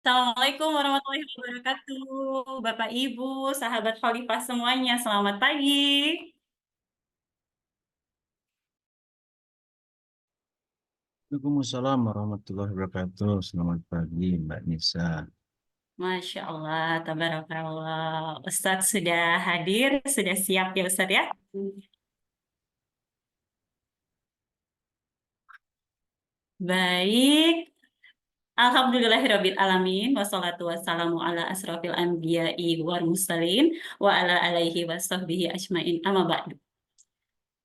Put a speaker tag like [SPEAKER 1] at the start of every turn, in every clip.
[SPEAKER 1] Assalamualaikum warahmatullahi wabarakatuh. Bapak, Ibu, sahabat Khalifah semuanya, selamat pagi.
[SPEAKER 2] Waalaikumsalam warahmatullahi wabarakatuh. Selamat pagi, Mbak Nisa.
[SPEAKER 1] Masya Allah, tabarakallah. Ustadz sudah hadir, sudah siap ya Ustadz ya? Baik, Alhamdulillahirabbil alamin wassalatu wassalamu ala asrofil anbiya'i wal mursalin wa ala alaihi washabbihi ajmain amma ba'du.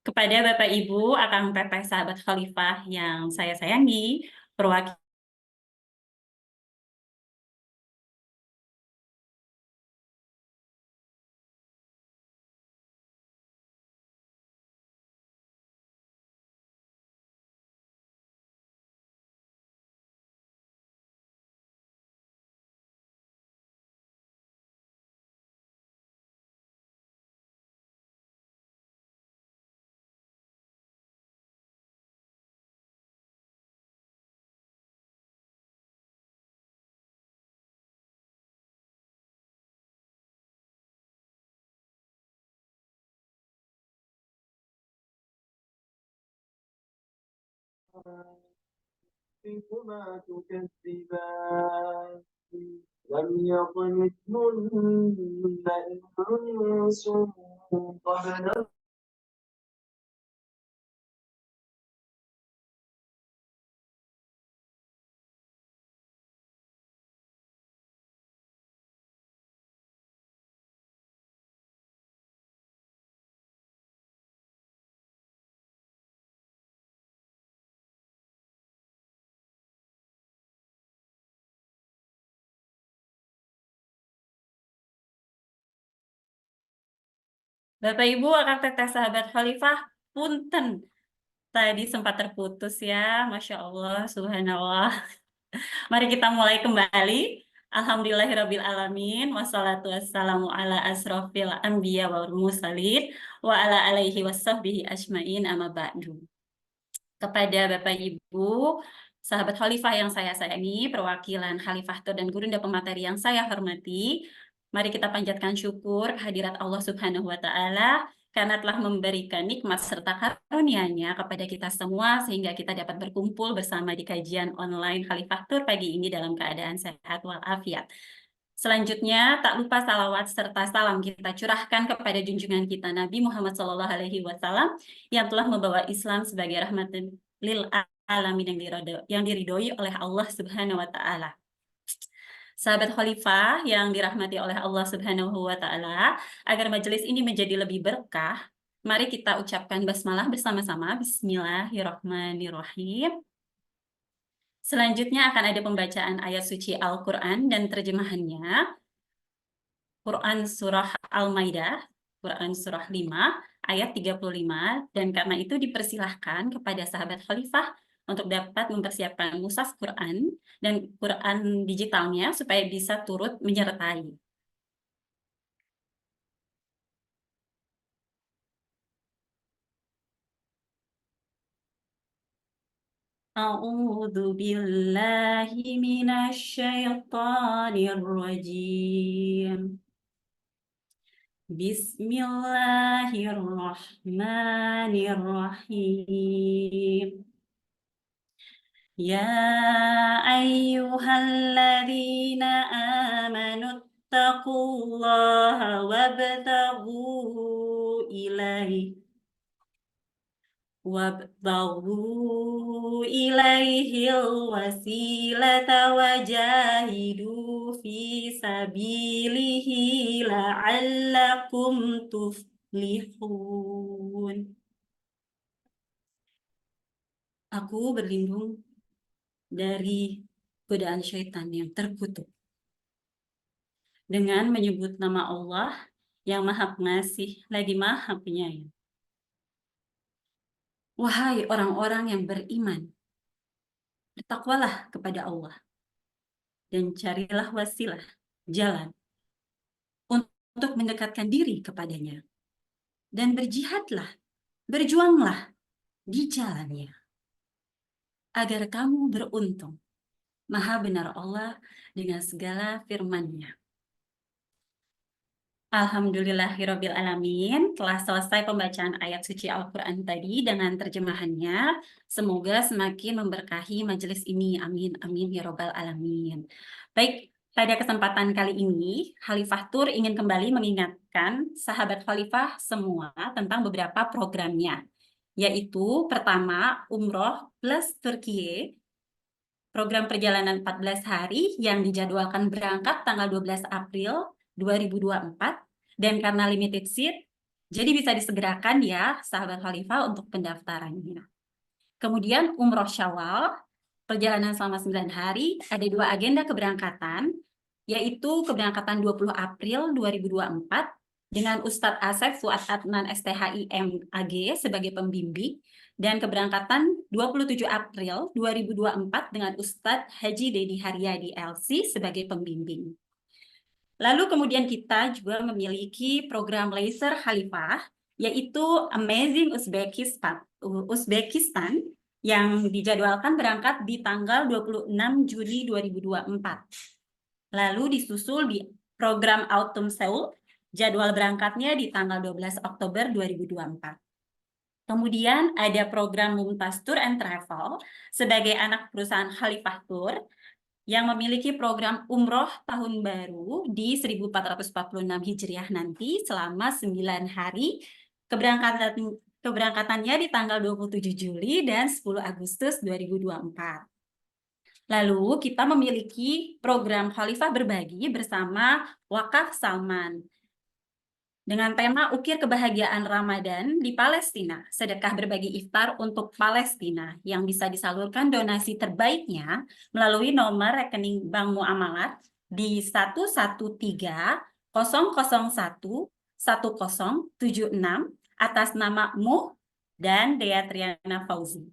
[SPEAKER 1] Kepada Bapak Ibu, akan teteh sahabat Khalifah yang saya sayangi, perwakilan
[SPEAKER 3] ربكما تكذبان لم يطمثهن إنس قبلهم
[SPEAKER 1] Bapak Ibu akan teteh sahabat Khalifah, punten. Tadi sempat terputus ya, Masya Allah, Subhanallah. Mari kita mulai kembali. Alhamdulillahirabbil alamin, wassalatu wassalamu ala asrofil anbiya wal mursalin, wa ala alaihi washabbihi ajmain amma ba'du. Kepada Bapak Ibu, sahabat Khalifah yang saya sayangi, perwakilan Khalifah Tur dan Gurunda pemateri yang saya hormati, mari kita panjatkan syukur kehadirat Allah Subhanahu wa Ta'ala karena telah memberikan nikmat serta karunia-Nya kepada kita semua sehingga kita dapat berkumpul bersama di kajian online Khalifah Tur pagi ini dalam keadaan sehat walafiat. Selanjutnya, tak lupa salawat serta salam kita curahkan kepada junjungan kita Nabi Muhammad SAW yang telah membawa Islam sebagai rahmatan lil alamin yang diridhoi oleh Allah Subhanahu wa Ta'ala. Sahabat Khalifah yang dirahmati oleh Allah Subhanahu wa Ta'ala, agar majelis ini menjadi lebih berkah, mari kita ucapkan basmalah bersama-sama. Bismillahirrahmanirrahim. Selanjutnya akan ada pembacaan ayat suci Al-Quran dan terjemahannya. Quran Surah Al-Maidah, Quran Surah 5, ayat 35, dan karena itu dipersilahkan kepada sahabat Khalifah untuk dapat mempersiapkan mushaf Quran dan Quran digitalnya supaya bisa turut menyertai. A'udzu billahi minasy syaithanir rajim. Bismillahirrahmanirrahim. Ya ayyuhalladzina amanu taqullaha wabtaghu ilaihil wasilata wajahidu fi sabilihi la'allakum tuflihun. Aku berlindung dari godaan syaitan yang terkutuk dengan menyebut nama Allah yang Maha Pengasih lagi Maha Penyayang. Wahai orang-orang yang beriman, bertakwalah kepada Allah dan carilah wasilah, jalan untuk mendekatkan diri kepadanya. Dan berjihadlah, berjuanglah di jalannya, agar kamu beruntung Maha benar Allah dengan segala firman-Nya. Alhamdulillahirabbil alamin. Telah selesai pembacaan ayat suci Al-Qur'an tadi dengan terjemahannya. Semoga semakin memberkahi majelis ini. Amin amin ya rabbal alamin. Baik, pada kesempatan kali ini Khalifah Tur ingin kembali mengingatkan sahabat Khalifah semua tentang beberapa programnya, yaitu pertama umroh plus Turkiye, program perjalanan 14 hari yang dijadwalkan berangkat tanggal 12 April 2024, dan karena limited seat, jadi bisa disegerakan ya sahabat Khalifah untuk pendaftarannya. Kemudian umroh Syawal, perjalanan selama 9 hari, ada 2 agenda keberangkatan, yaitu keberangkatan 20 April 2024 dengan Ustadz Asep Fuad Adnan STHIM AG sebagai pembimbing, dan keberangkatan 27 April 2024 dengan Ustadz Haji Dedi Haryadi LC sebagai pembimbing. Lalu kemudian kita juga memiliki program laser Khalifah, yaitu Amazing Uzbekistan yang dijadwalkan berangkat di tanggal 26 Juni 2024. Lalu disusul di program Autumn Seoul, jadwal berangkatnya di tanggal 12 Oktober 2024. Kemudian ada program Mumtaz Tour and Travel sebagai anak perusahaan Khalifah Tour yang memiliki program umroh tahun baru di 1446 Hijriah nanti selama 9 hari, keberangkatannya di tanggal 27 Juli dan 10 Agustus 2024. Lalu kita memiliki program Khalifah Berbagi bersama Wakaf Salman dengan tema Ukir Kebahagiaan Ramadan di Palestina, sedekah berbagi iftar untuk Palestina yang bisa disalurkan donasi terbaiknya melalui nomor rekening Bank Muamalat di 113-001-1076 atas nama Muh dan Dea Triana Fauzi.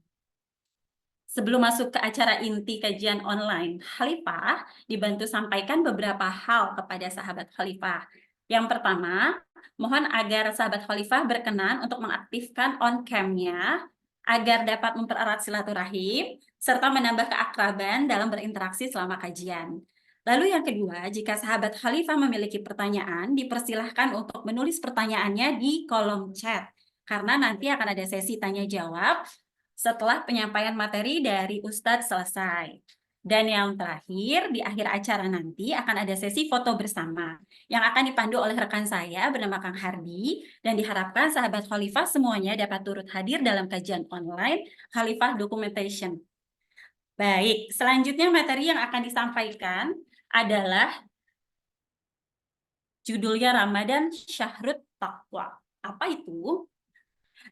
[SPEAKER 1] Sebelum masuk ke acara inti kajian online Khalifah, dibantu sampaikan beberapa hal kepada sahabat Khalifah. Yang pertama, mohon agar sahabat Khalifah berkenan untuk mengaktifkan on-cam-nya agar dapat mempererat silaturahim serta menambah keakraban dalam berinteraksi selama kajian. Lalu yang kedua, jika sahabat Khalifah memiliki pertanyaan, dipersilahkan untuk menulis pertanyaannya di kolom chat, karena nanti akan ada sesi tanya-jawab setelah penyampaian materi dari Ustadz selesai. Dan yang terakhir, di akhir acara nanti akan ada sesi foto bersama yang akan dipandu oleh rekan saya bernama Kang Hardi, dan diharapkan sahabat Khalifah semuanya dapat turut hadir dalam kajian online Khalifah Documentation. Baik, selanjutnya materi yang akan disampaikan adalah judulnya Ramadan Syahrut Taqwa. Apa itu?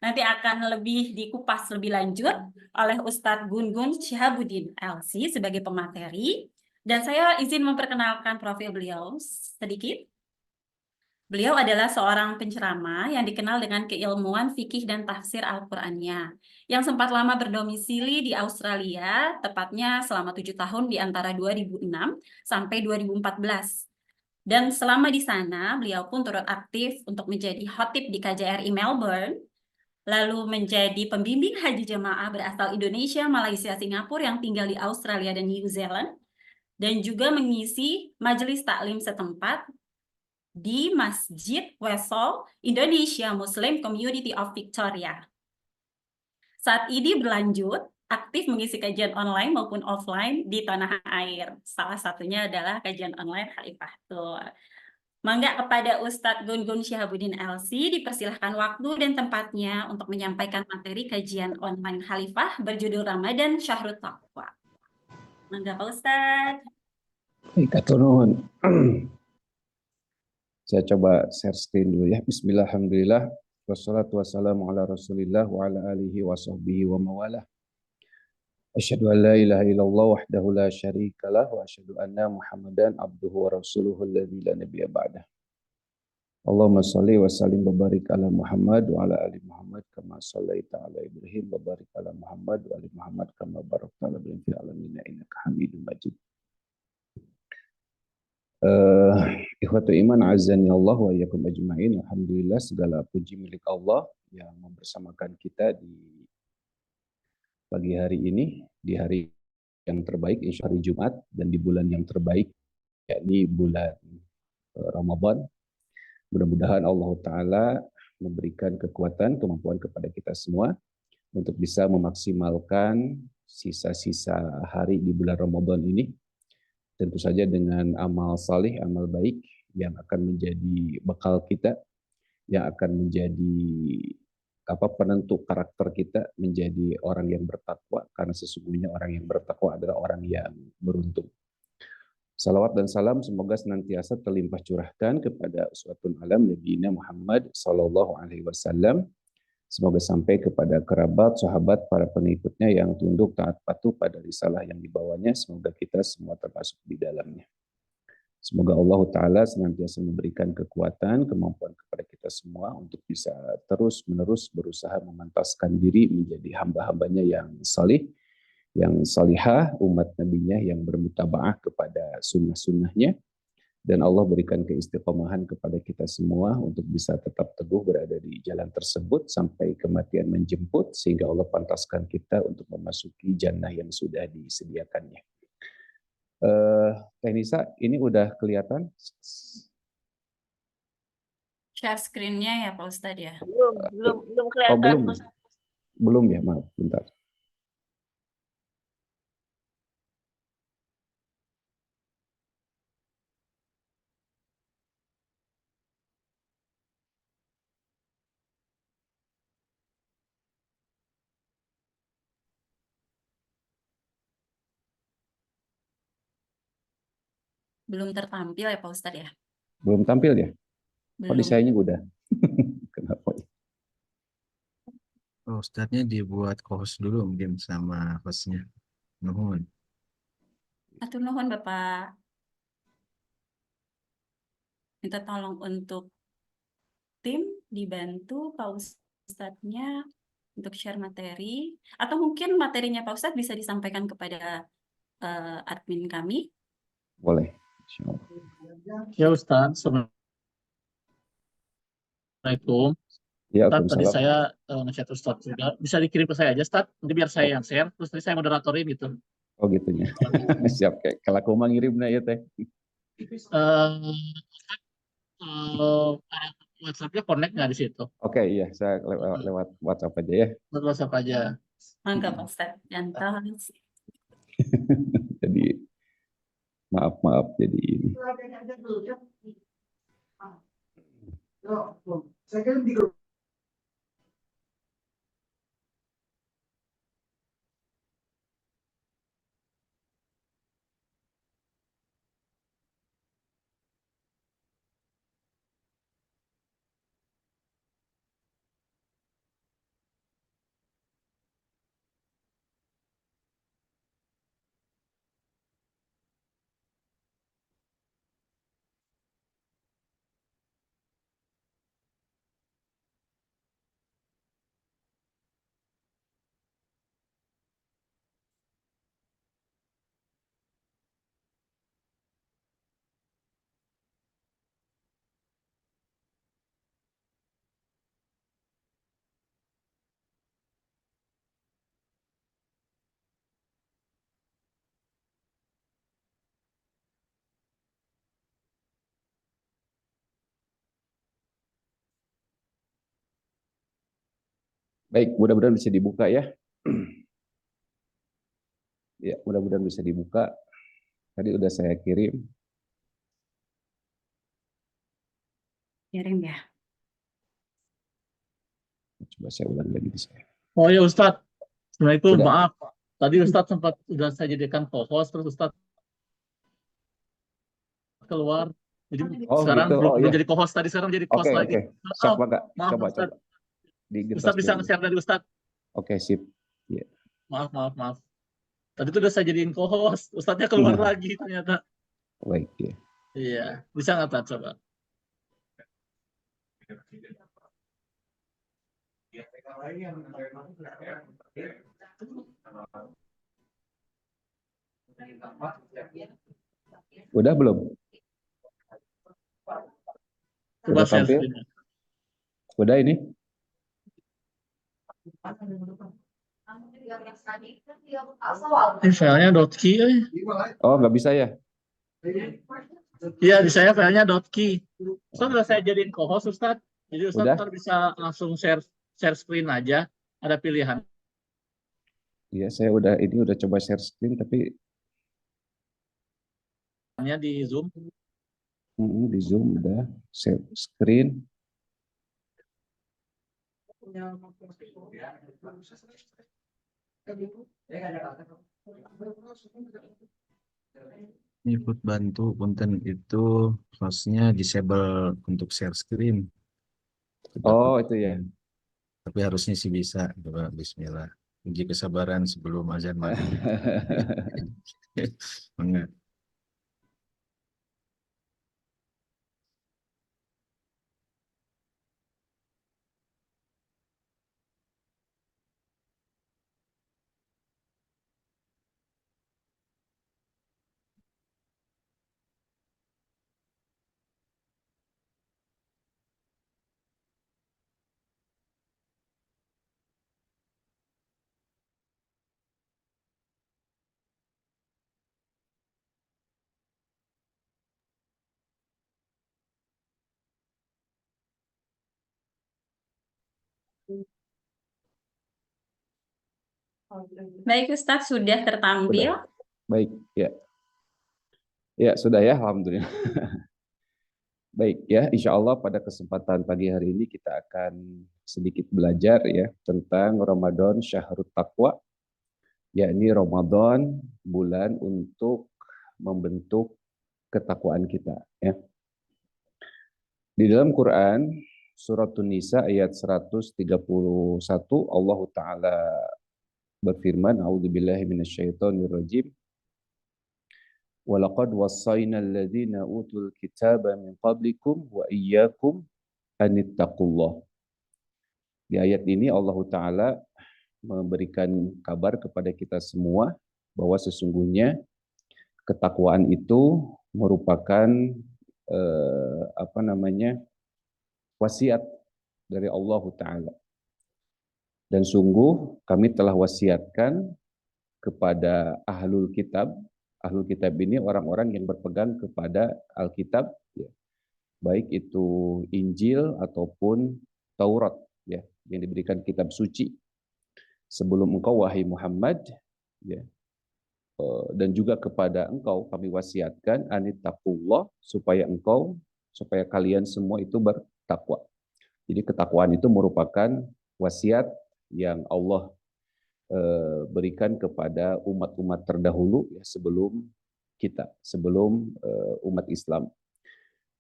[SPEAKER 1] Nanti akan lebih dikupas lebih lanjut oleh Ustadz Gun-Gun Syihabuddin LC sebagai pemateri. Dan saya izin memperkenalkan profil beliau sedikit. Beliau adalah seorang penceramah yang dikenal dengan keilmuan fikih dan tafsir Al-Qur'annya, yang sempat lama berdomisili di Australia, tepatnya selama 7 tahun di antara 2006 sampai 2014. Dan selama di sana, beliau pun turut aktif untuk menjadi khotib di KJRI Melbourne, lalu menjadi pembimbing haji jemaah berasal Indonesia, Malaysia, Singapura yang tinggal di Australia dan New Zealand, dan juga mengisi majelis taklim setempat di Masjid Wesol Indonesia Muslim Community of Victoria. Saat ini berlanjut aktif mengisi kajian online maupun offline di tanah air. Salah satunya adalah kajian online Khalifah Tur. Mangga kepada Ustadz Gun-Gun Syihabuddin LC dipersilahkan waktu dan tempatnya untuk menyampaikan materi kajian online Khalifah berjudul Ramadan Syahrut Taqwa. Mangga Pak Ustadz.
[SPEAKER 4] Baik, atur nuhun. Saya coba share screen dulu ya. Bismillah, alhamdulillah, wassalatu wassalamu ala rasulillah wa ala alihi wa sahbihi wa mawalah. Asyhadu an la ilaha illallah wahdahu la syarikalah wa asyhadu anna Muhammadan abduhu wa rasuluhu alladzi la nabiyya ba'dah. Allahumma shalli wa sallim wa barik ala Muhammad wa ala ali Muhammad kama shallaita ala Ibrahim wa barik ala Muhammad wa ali Muhammad kama barakta ala Ibrahim fil alamin innaka Hamidum Majid. Ikhwatu iman azani Allah wa iyyakum ajmain. Alhamdulillah, segala puji milik Allah yang membersamakan kita di pagi hari ini, di hari yang terbaik, insya Allah hari Jumat, dan di bulan yang terbaik, yakni bulan Ramadan. Mudah-mudahan Allah Ta'ala memberikan kekuatan, kemampuan kepada kita semua untuk bisa memaksimalkan sisa-sisa hari di bulan Ramadan ini, tentu saja dengan amal salih, amal baik yang akan menjadi bekal kita, yang akan menjadi penentu karakter kita menjadi orang yang bertakwa, karena sesungguhnya orang yang bertakwa adalah orang yang beruntung. Salawat dan salam semoga senantiasa terlimpah curahkan kepada uswatun alam Nabi Muhammad sallallahu alaihi wasallam. Semoga sampai kepada kerabat, sahabat, para pengikutnya yang tunduk taat patuh pada risalah yang dibawanya. Semoga kita semua termasuk di dalamnya. Semoga Allah Ta'ala senantiasa memberikan kekuatan, kemampuan kepada kita semua untuk bisa terus-menerus berusaha memantaskan diri menjadi hamba-hambanya yang salih, yang salihah, umat nabinya yang bermutabaah kepada sunnah-sunnahnya. Dan Allah berikan keistiqomahan kepada kita semua untuk bisa tetap teguh berada di jalan tersebut sampai kematian menjemput, sehingga Allah pantaskan kita untuk memasuki jannah yang sudah disediakannya. Teh Nisa, ini udah kelihatan?
[SPEAKER 1] Share screen-nya ya Pak Ustadz ya.
[SPEAKER 3] Belum
[SPEAKER 4] Oh,
[SPEAKER 3] kelihatan.
[SPEAKER 4] belum. Belum ya, maaf, bentar.
[SPEAKER 1] Belum tertampil ya Pak Ustadz ya.
[SPEAKER 4] Belum tampil ya? Kok di
[SPEAKER 1] Belum.
[SPEAKER 4] sayanya udah? Kenapa ya?
[SPEAKER 2] Oh, Ustadznya dibuat host dulu mungkin sama hostnya. Nuhun.
[SPEAKER 1] Atur nuhun Bapak. Minta tolong untuk tim dibantu Pak Ustadznya untuk share materi. Atau mungkin materinya Pak Ustadz bisa disampaikan kepada admin kami.
[SPEAKER 4] Boleh. Insya Allah.
[SPEAKER 3] Ya Ustaz, Assalamualaikum.
[SPEAKER 4] Ya,
[SPEAKER 3] Ustaz, tadi
[SPEAKER 4] Waalaikumsalam.
[SPEAKER 3] saya nge-chat Ustaz juga. Bisa dikirim ke saya aja, Ustaz. Nanti biar saya yang share. Terus tadi saya moderatorin gitu.
[SPEAKER 4] Oh gitunya. Siap, kayak kalau aku mau ngirimnya ya teh.
[SPEAKER 3] WhatsApp-nya connect nggak di situ?
[SPEAKER 4] Oke, iya, saya lewat WhatsApp aja ya.
[SPEAKER 3] Lewat WhatsApp aja.
[SPEAKER 1] Mangga Pak Ustadz. Jantan.
[SPEAKER 4] Jadi maaf jadi ini.
[SPEAKER 3] Saya kirim di grup.
[SPEAKER 4] Baik, mudah-mudahan bisa dibuka ya. Ya, mudah-mudahan bisa dibuka. Tadi udah saya kirim.
[SPEAKER 1] Kirim ya.
[SPEAKER 4] Coba saya ulang lagi di saya.
[SPEAKER 3] Oh ya Ustaz, Assalamualaikum.
[SPEAKER 4] Udah.
[SPEAKER 3] Maaf. Tadi Ustaz sempat sudah saya jadikan co-host, terus Ustaz keluar. Jadi
[SPEAKER 4] Oh
[SPEAKER 3] sekarang
[SPEAKER 4] gitu. Oh
[SPEAKER 3] belum
[SPEAKER 4] ya.
[SPEAKER 3] jadi co-host, tadi sekarang jadi
[SPEAKER 4] Oke,
[SPEAKER 3] host lagi.
[SPEAKER 4] oke. Siap, Bang.
[SPEAKER 3] Maaf
[SPEAKER 4] Coba
[SPEAKER 3] Ustaz.
[SPEAKER 4] Digetas
[SPEAKER 3] Ustaz bisa
[SPEAKER 4] dulu.
[SPEAKER 3] nge-share dari Ustaz.
[SPEAKER 4] Oke, sip. Ya.
[SPEAKER 3] Maaf. Tadi itu udah saya jadiin co-host, Ustaznya keluar lagi ternyata.
[SPEAKER 4] Baik ya.
[SPEAKER 3] Iya, bisa nggak Tat, coba?
[SPEAKER 4] Udah belum?
[SPEAKER 3] Coba
[SPEAKER 4] Udah
[SPEAKER 3] share
[SPEAKER 4] tampil?
[SPEAKER 3] screen-nya.
[SPEAKER 4] Udah ini?
[SPEAKER 3] Ini filenya .key.
[SPEAKER 4] Oh, nggak bisa ya?
[SPEAKER 3] Iya, di saya filenya .key. Ustaz udah saya jadiin co-host Ustaz. Jadi Ustaz
[SPEAKER 4] Udah?
[SPEAKER 3] ntar bisa langsung share screen aja. Ada pilihan.
[SPEAKER 4] Iya, saya udah coba share screen tapi
[SPEAKER 3] Di Zoom.
[SPEAKER 4] di Zoom udah share screen.
[SPEAKER 2] Ikut bantu punten itu hostnya disable untuk share screen.
[SPEAKER 4] Oh, itu ya.
[SPEAKER 2] Tapi harusnya sih bisa. Coba Bismillah. Uji kesabaran sebelum azan maghrib. Enggak.
[SPEAKER 1] Baik Ustaz, sudah tertampil.
[SPEAKER 4] Sudah. Baik, ya. Ya, sudah ya, alhamdulillah. Baik ya, insya Allah pada kesempatan pagi hari ini kita akan sedikit belajar ya tentang Ramadan Syahrut Taqwa, yakni Ramadan bulan untuk membentuk ketakwaan kita ya. Di dalam Quran surat An-Nisa ayat 131 Allah Ta'ala berfirman, A'udzubillahi minasyaitonirrajim. Walaqad wassayna alladhina utul kitaba min qablikum wa iyyakum anittaqullah. Di ayat ini Allah Ta'ala memberikan kabar kepada kita semua bahwa sesungguhnya ketakwaan itu merupakan wasiat dari Allah Ta'ala. Dan sungguh kami telah wasiatkan kepada ahlul kitab. Ahlul kitab ini orang-orang yang berpegang kepada Alkitab, ya. Baik itu Injil ataupun Taurat, ya, yang diberikan kitab suci. Sebelum engkau wahai Muhammad, ya, dan juga kepada engkau kami wasiatkan anittaqullah, supaya kalian semua itu bertakwa. Jadi ketakwaan itu merupakan wasiat yang Allah berikan kepada umat-umat terdahulu ya, sebelum umat Islam.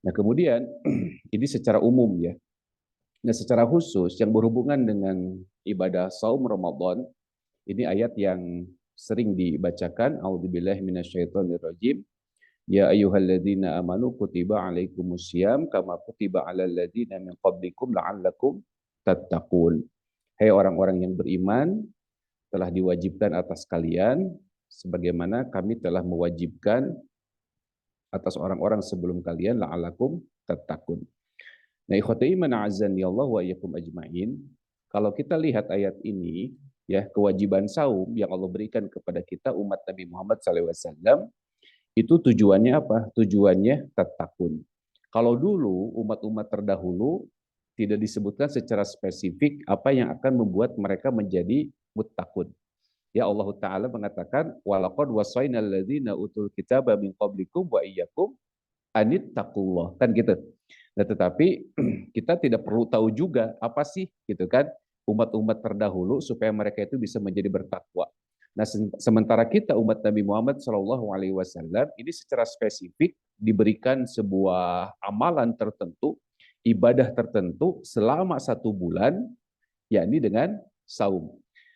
[SPEAKER 4] Nah kemudian ini secara umum ya. Nah secara khusus yang berhubungan dengan ibadah saum Ramadan, ini ayat yang sering dibacakan. A'udzubillahi minasyaitonirrajim. Ya ayyuhalladzina amanu kutiba alaikumusiyam kama kutiba alal ladzina min qablikum la'allakum tattaqun. Hai orang-orang yang beriman, telah diwajibkan atas kalian sebagaimana kami telah mewajibkan atas orang-orang sebelum kalian la'allakum tattaqun. Nah, ikhwati iman a'azzani Allah wa iyyakum ajmain. Kalau kita lihat ayat ini, ya, kewajiban saum yang Allah berikan kepada kita umat Nabi Muhammad SAW, itu tujuannya apa? Tujuannya tattaqun. Kalau dulu umat-umat terdahulu tidak disebutkan secara spesifik apa yang akan membuat mereka menjadi muttaqun. Ya Allah Ta'ala mengatakan, walaqad wasainal ladzina utul kitaba min qablikum wa iyyakum anittaqullah. Kan gitu. Nah, tetapi kita tidak perlu tahu juga apa sih gitu kan umat-umat terdahulu supaya mereka itu bisa menjadi bertakwa. Nah, sementara kita umat Nabi Muhammad SAW ini secara spesifik diberikan sebuah amalan tertentu, ibadah tertentu selama 1 bulan, yakni dengan saum.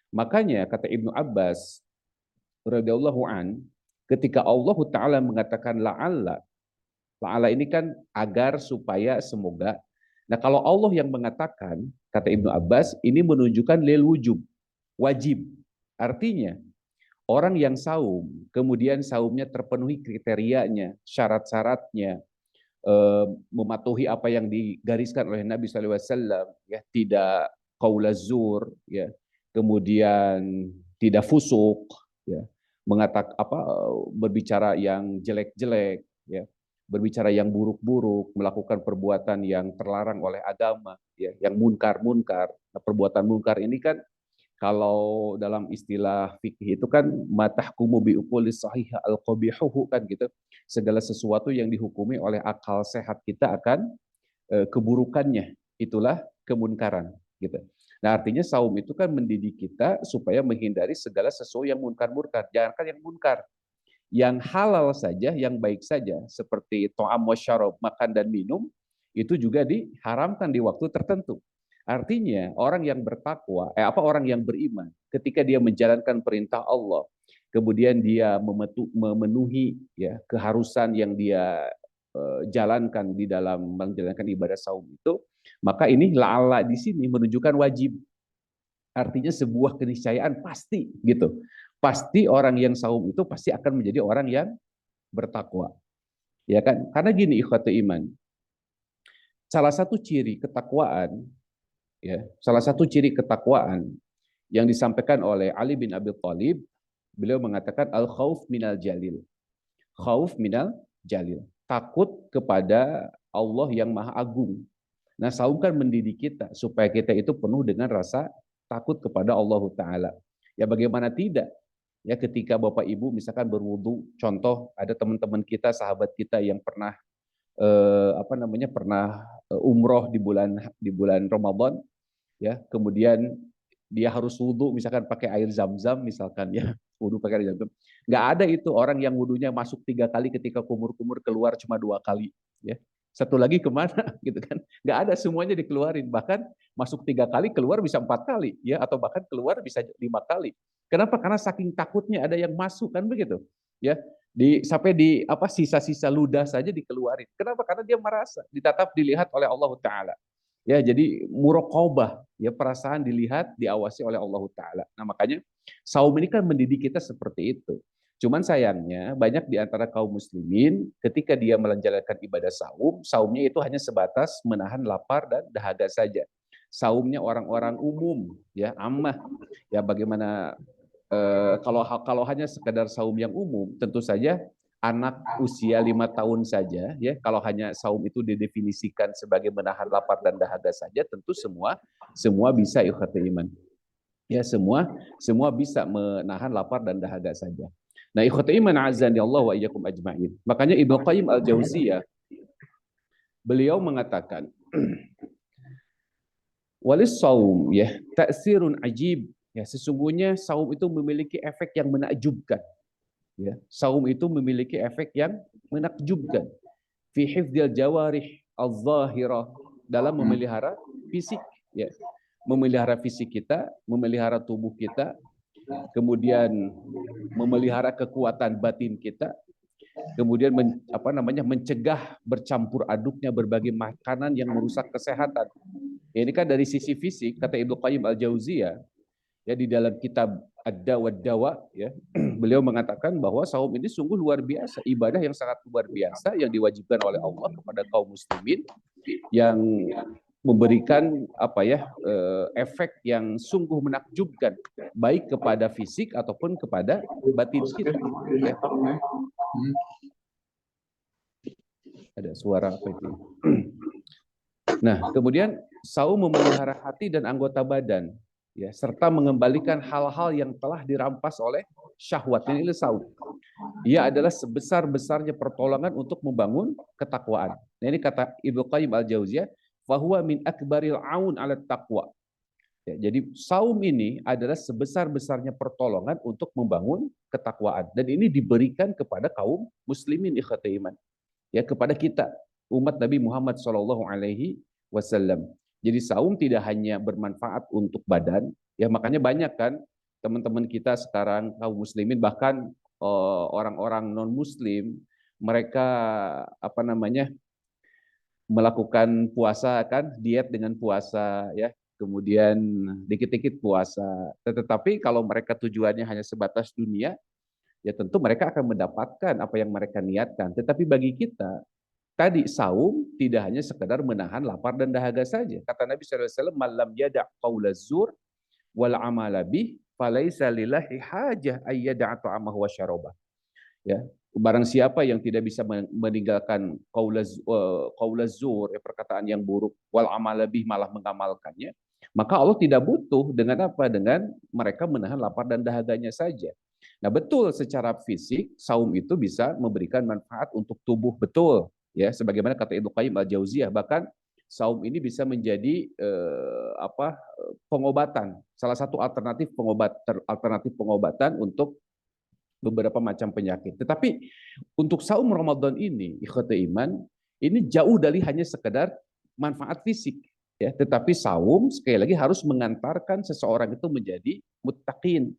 [SPEAKER 4] Makanya kata Ibnu Abbas radhiyallahu an, ketika Allah Ta'ala mengatakan la'alla ini kan agar, supaya, semoga. Nah kalau Allah yang mengatakan, kata Ibnu Abbas, ini menunjukkan lil wujub, wajib. Artinya orang yang saum, kemudian saumnya terpenuhi kriterianya, syarat-syaratnya, mematuhi apa yang digariskan oleh Nabi SAW, ya, tidak qaulaz zur, ya, kemudian tidak fusuk, ya, berbicara yang jelek-jelek, ya, berbicara yang buruk-buruk, melakukan perbuatan yang terlarang oleh agama, ya, yang munkar-munkar. Nah, perbuatan munkar ini kan kalau dalam istilah fikih itu kan matahkumu biuqulis sahih al-qabihuhu kan gitu. Segala sesuatu yang dihukumi oleh akal sehat kita akan keburukannya. Itulah kemunkaran gitu. Nah, artinya saum itu kan mendidik kita supaya menghindari segala sesuatu yang munkar-munkar. Jangankan yang munkar, yang halal saja, yang baik saja, seperti to'am wa syarab, makan dan minum, itu juga diharamkan di waktu tertentu. Artinya orang yang bertakwa, orang yang beriman, ketika dia menjalankan perintah Allah, kemudian dia memenuhi ya keharusan yang dia jalankan di dalam menjalankan ibadah saum itu, maka ini la'alla di sini menunjukkan wajib. Artinya sebuah keniscayaan pasti gitu. Pasti orang yang saum itu pasti akan menjadi orang yang bertakwa. Ya kan? Karena gini ikhwatu iman. Salah satu ciri ketakwaan, ya, salah satu ciri ketakwaan yang disampaikan oleh Ali bin Abi Thalib, beliau mengatakan al khauf minal jalil. Khauf minal jalil. Takut kepada Allah yang Maha Agung. Nah, saum kan mendidik kita supaya kita itu penuh dengan rasa takut kepada Allah Ta'ala. Ya bagaimana tidak? Ya ketika Bapak Ibu misalkan berwudu, contoh ada teman-teman kita, sahabat kita yang pernah umroh di bulan Ramadan, ya, kemudian dia harus wudu misalkan pakai air zam-zam misalkan, ya, wudu pakai air zam-zam. Nggak ada itu orang yang wudunya masuk 3 kali ketika kumur-kumur keluar cuma 2 kali, ya. Satu lagi kemana gitu kan? Nggak ada, semuanya dikeluarin. Bahkan masuk 3 kali keluar bisa 4 kali, ya, atau bahkan keluar bisa 5 kali. Kenapa? Karena saking takutnya ada yang masuk kan begitu, ya. Sampai sisa-sisa ludah saja dikeluarin. Kenapa? Karena dia merasa ditatap, dilihat oleh Allah Ta'ala. Ya, jadi muraqabah, ya, perasaan dilihat, diawasi oleh Allah Ta'ala. Nah, makanya saum ini kan mendidik kita seperti itu. Cuman sayangnya banyak di antara kaum muslimin ketika dia menjalankan ibadah saum, saumnya itu hanya sebatas menahan lapar dan dahaga saja. Saumnya orang-orang umum, ya, ammah. Ya, bagaimana kalau hanya sekedar saum yang umum, tentu saja anak usia 5 tahun saja, ya, kalau hanya saum itu didefinisikan sebagai menahan lapar dan dahaga saja, tentu semua bisa ikhwatul iman. Ya, semua bisa menahan lapar dan dahaga saja. Nah, ikhwatul iman azani Allah wa iyyakum ajma'in. Makanya Ibnu Qayyim al-Jauziyah beliau mengatakan walis saum, ya, ta'sirun ajib. Ya, sesungguhnya saum itu memiliki efek yang menakjubkan. Ya, saum itu memiliki efek yang menakjubkan. Fi hifdzil jawarih al-zahirah, dalam memelihara fisik, ya. Memelihara fisik kita, memelihara tubuh kita, kemudian memelihara kekuatan batin kita, kemudian mencegah bercampur aduknya berbagai makanan yang merusak kesehatan. Ini kan dari sisi fisik, kata Ibnu Qayyim al-Jauziyah, ya, di dalam kitab Ad-Dawa Dawa, ya, beliau mengatakan bahwa saum ini sungguh luar biasa, ibadah yang sangat luar biasa yang diwajibkan oleh Allah kepada kaum muslimin, yang memberikan efek yang sungguh menakjubkan baik kepada fisik ataupun kepada batin kita. Ya. Ada suara apa itu? Nah, kemudian saum memelihara hati dan anggota badan, ya, serta mengembalikan hal-hal yang telah dirampas oleh syahwat. Ini saum. Ia adalah sebesar-besarnya pertolongan untuk membangun ketakwaan. Nah, ini kata Ibnu Qayyim al-Jauziyah, fahuwa min akbaril aun ala taqwa. Ya, jadi saum ini adalah sebesar-besarnya pertolongan untuk membangun ketakwaan, dan ini diberikan kepada kaum muslimin ikhwatul iman, ya, kepada kita umat Nabi Muhammad SAW. Jadi saum tidak hanya bermanfaat untuk badan, ya, makanya banyak kan teman-teman kita sekarang kaum muslimin, bahkan orang-orang non muslim, mereka melakukan puasa kan, diet dengan puasa, ya, kemudian dikit-dikit puasa. Tetapi kalau mereka tujuannya hanya sebatas dunia, ya tentu mereka akan mendapatkan apa yang mereka niatkan. Tetapi bagi kita, tadi saum tidak hanya sekedar menahan lapar dan dahaga saja. Kata Nabi SAW, malam yada' qaula zur wal amala bih falaisa lillahi hajah ay yada'a ta'amahu wa syarabah. Ya, barang siapa yang tidak bisa meninggalkan qaulaz zur, perkataan yang buruk, wal amala bih, malah mengamalkannya, maka Allah tidak butuh dengan apa? Dengan mereka menahan lapar dan dahaganya saja. Nah, betul secara fisik saum itu bisa memberikan manfaat untuk tubuh, betul. Ya, sebagaimana kata Ibnu Qayyim al-Jauziyah, bahkan saum ini bisa menjadi pengobatan, salah satu alternatif pengobatan untuk beberapa macam penyakit. Tetapi untuk saum Ramadan ini, ikhwati iman, ini jauh dari hanya sekedar manfaat fisik, ya. Tetapi saum sekali lagi harus mengantarkan seseorang itu menjadi muttaqin.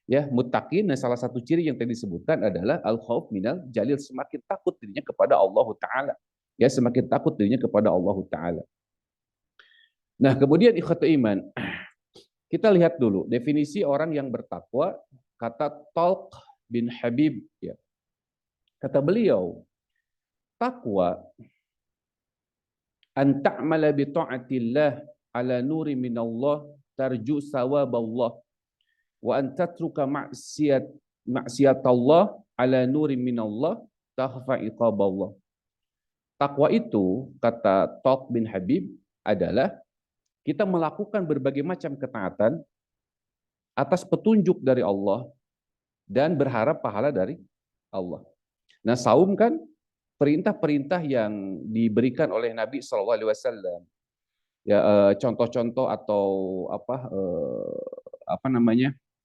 [SPEAKER 4] Ya, muttaqin, dan salah satu ciri yang tadi disebutkan adalah al-khauf minal jalil, semakin takut dirinya kepada Allah Ta'ala. Ya, semakin takut dirinya kepada Allah Ta'ala. Nah, kemudian ikhwati iman, kita lihat dulu definisi orang yang bertakwa, kata Talq bin Habib, ya. Kata beliau, takwa an ta'mala bi ta'atillah ala nuri minallah tarju sawaballah wa an tatruka maksiatallah ala nuri minallah takhfa iqaballah. Takwa itu, kata Talq bin Habib, adalah kita melakukan berbagai macam ketaatan atas petunjuk dari Allah dan berharap pahala dari Allah. Nah, saum kan perintah-perintah yang diberikan oleh Nabi SAW. Ya, contoh-contoh atau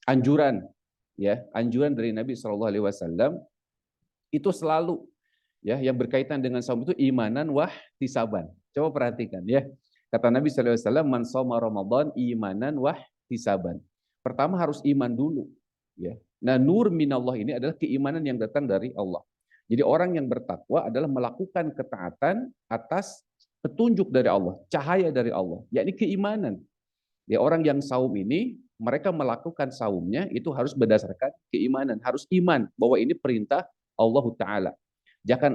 [SPEAKER 4] anjuran, ya, anjuran dari Nabi SAW itu selalu, ya, yang berkaitan dengan saum itu imanan wah tisaban. Coba perhatikan, ya. Kata Nabi SAW, man shoma Ramadan imanan wah tisaban. Pertama harus iman dulu, ya. Nah, nur minallah ini adalah keimanan yang datang dari Allah. Jadi orang yang bertakwa adalah melakukan ketaatan atas petunjuk dari Allah, cahaya dari Allah, yakni keimanan. Ya, orang yang saum ini, mereka melakukan saumnya itu harus berdasarkan keimanan, harus iman bahwa ini perintah Allah Ta'ala.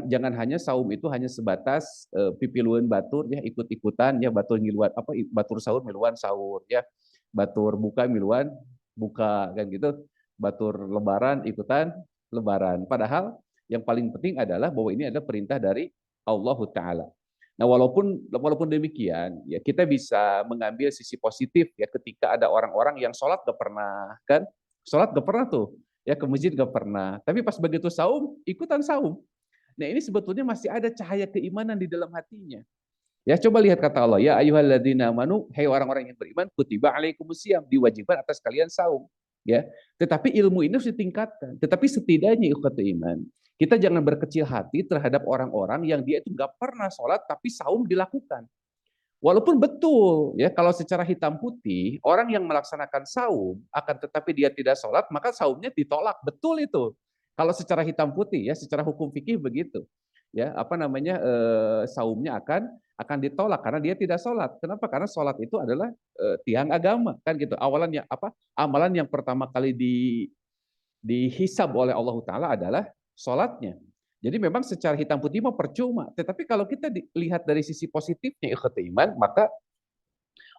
[SPEAKER 4] Jangan hanya saum itu hanya sebatas pipiluan batur, ya, ikut-ikutan, ya, batur ngiluan batur sahur miluan sahur, ya, batur buka miluan buka, kan gitu. Batur lebaran ikutan lebaran. Padahal yang paling penting adalah bahwa ini adalah perintah dari Allah Ta'ala. Nah, walaupun demikian, ya, kita bisa mengambil sisi positif, ya, ketika ada orang-orang yang sholat gak pernah, kan? Sholat gak pernah tuh, ya, ke masjid gak pernah. Tapi pas begitu saum, ikutan saum. Nah, ini sebetulnya masih ada cahaya keimanan di dalam hatinya. Ya, coba lihat kata Allah, ya ayyuhalladzina amanu, hai orang-orang yang beriman, kutiba alaikumusiyam, diwajibkan atas kalian saum. Ya, tetapi ilmu ini harus ditingkatkan. Tetapi setidaknya ikhwati iman, kita jangan berkecil hati terhadap orang-orang yang dia itu nggak pernah sholat tapi saum dilakukan. Walaupun betul, ya, kalau secara hitam putih orang yang melaksanakan saum akan tetapi dia tidak sholat, maka saumnya ditolak. Betul itu. Kalau secara hitam putih, ya, secara hukum fikih begitu. Ya, saumnya akan ditolak karena dia tidak sholat. Kenapa? Karena sholat itu adalah tiang agama, kan gitu. Amalan yang pertama kali dihisab oleh Allah Ta'ala adalah sholatnya. Jadi memang secara hitam putih mah percuma. Tetapi kalau kita lihat dari sisi positifnya ikhwati iman, maka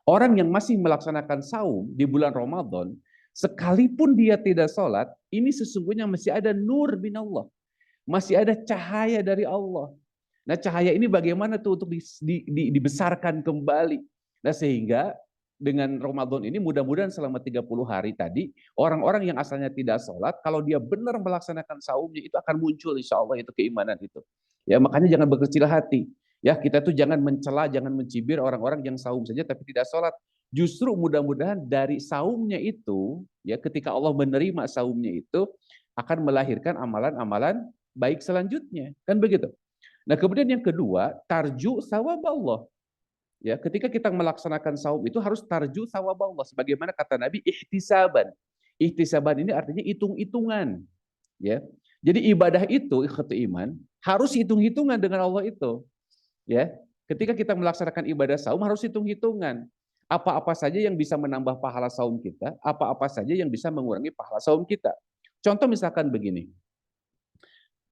[SPEAKER 4] orang yang masih melaksanakan saum di bulan Ramadan, sekalipun dia tidak sholat, ini sesungguhnya masih ada nur minallah. Masih ada cahaya dari Allah. Nah, cahaya ini bagaimana tuh untuk dibesarkan kembali. Nah, sehingga dengan Ramadan ini mudah-mudahan selama 30 hari tadi, orang-orang yang asalnya tidak sholat, kalau dia benar melaksanakan saumnya, itu akan muncul insya Allah itu keimanan itu. Ya, makanya jangan berkecil hati. Ya, kita tuh jangan mencela, jangan mencibir orang-orang yang saum saja tapi tidak sholat. Justru mudah-mudahan dari saumnya itu, ya, ketika Allah menerima saumnya itu, akan melahirkan amalan-amalan baik selanjutnya, kan begitu. Nah, kemudian yang kedua, tarju sawaballah. Ya, ketika kita melaksanakan saum itu harus tarju sawaballah, sebagaimana kata Nabi, ihtisaban. Ihtisaban ini artinya hitung-hitungan. Ya, jadi ibadah itu ikhwati iman harus hitung-hitungan dengan Allah itu. Ya, ketika kita melaksanakan ibadah saum harus hitung-hitungan. Apa-apa saja yang bisa menambah pahala saum kita, apa-apa saja yang bisa mengurangi pahala saum kita. Contoh misalkan begini.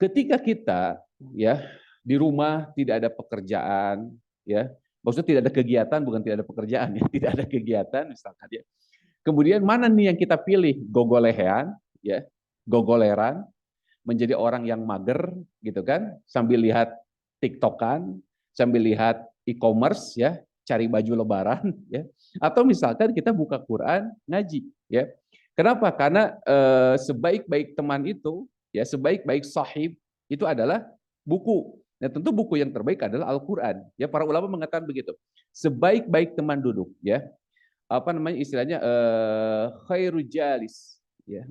[SPEAKER 4] Ketika kita, ya, di rumah tidak ada pekerjaan, ya, maksudnya tidak ada kegiatan, bukan tidak ada pekerjaan, ya, tidak ada kegiatan misalkan, ya. Kemudian mana nih yang kita pilih? Gogolehan, ya, gogoleran, menjadi orang yang mager, gitu kan? Sambil lihat TikTokan, sambil lihat e-commerce, ya, cari baju lebaran, ya. Atau misalkan kita buka Quran, ngaji, ya. Kenapa? Karena sebaik-baik teman itu, ya, sebaik-baik sahib itu adalah buku. Nah, tentu buku yang terbaik adalah Al-Quran. Ya, para ulama mengatakan begitu. Sebaik-baik teman duduk, ya, apa namanya istilahnya khairu jalis, ya.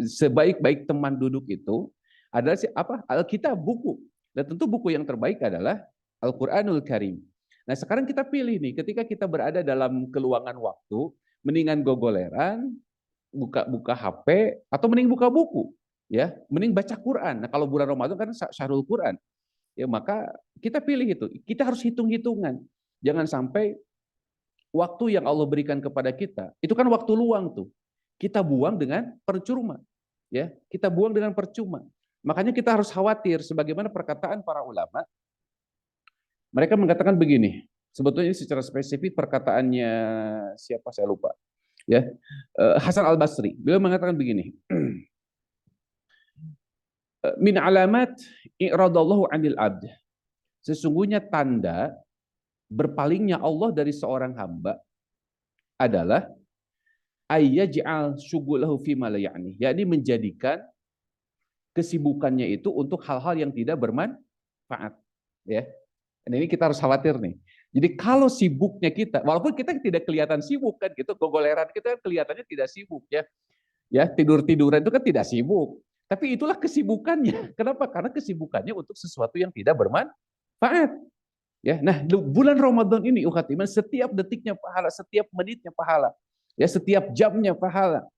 [SPEAKER 4] Sebaik-baik teman duduk itu adalah apa? Alkitab, buku. Dan tentu buku yang terbaik adalah Al-Qur'anul Karim. Nah, sekarang kita pilih nih, ketika kita berada dalam keluangan waktu, mendingan gogoleran, buka HP, atau mending buka buku, ya, mending baca Quran. Nah, kalau bulan Ramadan kan syahrul Quran, ya, maka kita pilih itu. Kita harus hitung-hitungan. Jangan sampai waktu yang Allah berikan kepada kita, itu kan waktu luang tuh. Kita buang dengan percuma, ya. Kita buang dengan percuma. Makanya kita harus khawatir sebagaimana perkataan para ulama. Mereka mengatakan begini. Sebetulnya ini secara spesifik perkataannya siapa saya lupa. Ya. Hasan Al-Basri. Beliau mengatakan begini. Min alamat i'radallahu 'anil 'abd. Sesungguhnya tanda berpalingnya Allah dari seorang hamba adalah ayyaj'al syugulahu fi ma la ya'ni, yakni menjadikan kesibukannya itu untuk hal-hal yang tidak bermanfaat, ya. Dan ini kita harus khawatir nih. Jadi kalau sibuknya kita, walaupun kita tidak kelihatan sibuk kan gitu, gogoleran kita kelihatannya tidak sibuk, ya. Ya, tidur-tiduran itu kan tidak sibuk. Tapi itulah kesibukannya. Kenapa? Karena kesibukannya untuk sesuatu yang tidak bermanfaat. Ya, nah bulan Ramadan ini ukhat iman, setiap detiknya pahala, setiap menitnya pahala, ya, setiap jamnya pahala,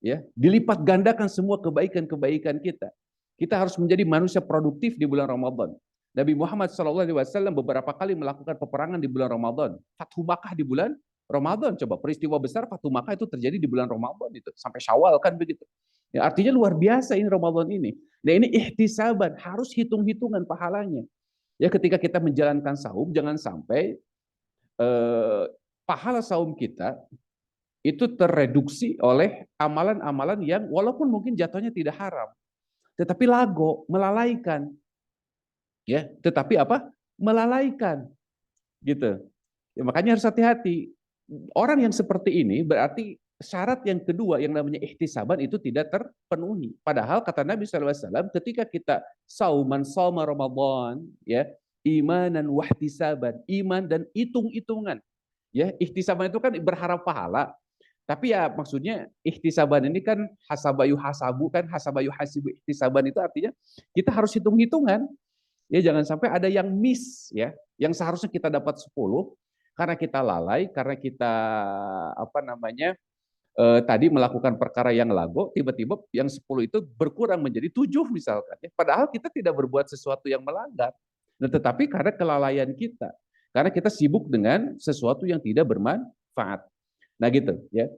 [SPEAKER 4] ya, dilipat gandakan semua kebaikan-kebaikan kita. Kita harus menjadi manusia produktif di bulan Ramadan. Nabi Muhammad SAW beberapa kali melakukan peperangan di bulan Ramadan. Fathu Makkah di bulan Ramadan, coba peristiwa besar Fathu Makkah itu terjadi di bulan Ramadan itu sampai Syawal kan begitu. Ya, artinya luar biasa ini Ramadan ini. Nah, ini ihtisaban, harus hitung-hitungan pahalanya. Ya, ketika kita menjalankan saum, jangan sampai pahala saum kita itu tereduksi oleh amalan-amalan yang walaupun mungkin jatuhnya tidak haram, tetapi lago, melalaikan. Ya, tetapi apa? Melalaikan. Gitu. Ya, makanya harus hati-hati. Orang yang seperti ini berarti syarat yang kedua yang namanya ihtisaban itu tidak terpenuhi. Padahal kata Nabi SAW, ketika kita sauman sauma Ramadan, ya, imanan wahtisaban, iman dan hitung-hitungan. Ya, ihtisaban itu kan berharap pahala. Tapi ya maksudnya ihtisaban ini kan hasabayu hasabu, kan hasabayu hasibu, ihtisaban itu artinya kita harus hitung-hitungan. Ya, jangan sampai ada yang miss, ya, yang seharusnya kita dapat 10 karena kita lalai, karena kita apa namanya tadi melakukan perkara yang lago, tiba-tiba yang 10 itu berkurang menjadi 7 misalkan. Ya. Padahal kita tidak berbuat sesuatu yang melanggar. Nah, tetapi karena kelalaian kita, karena kita sibuk dengan sesuatu yang tidak bermanfaat. Nah gitu, ya.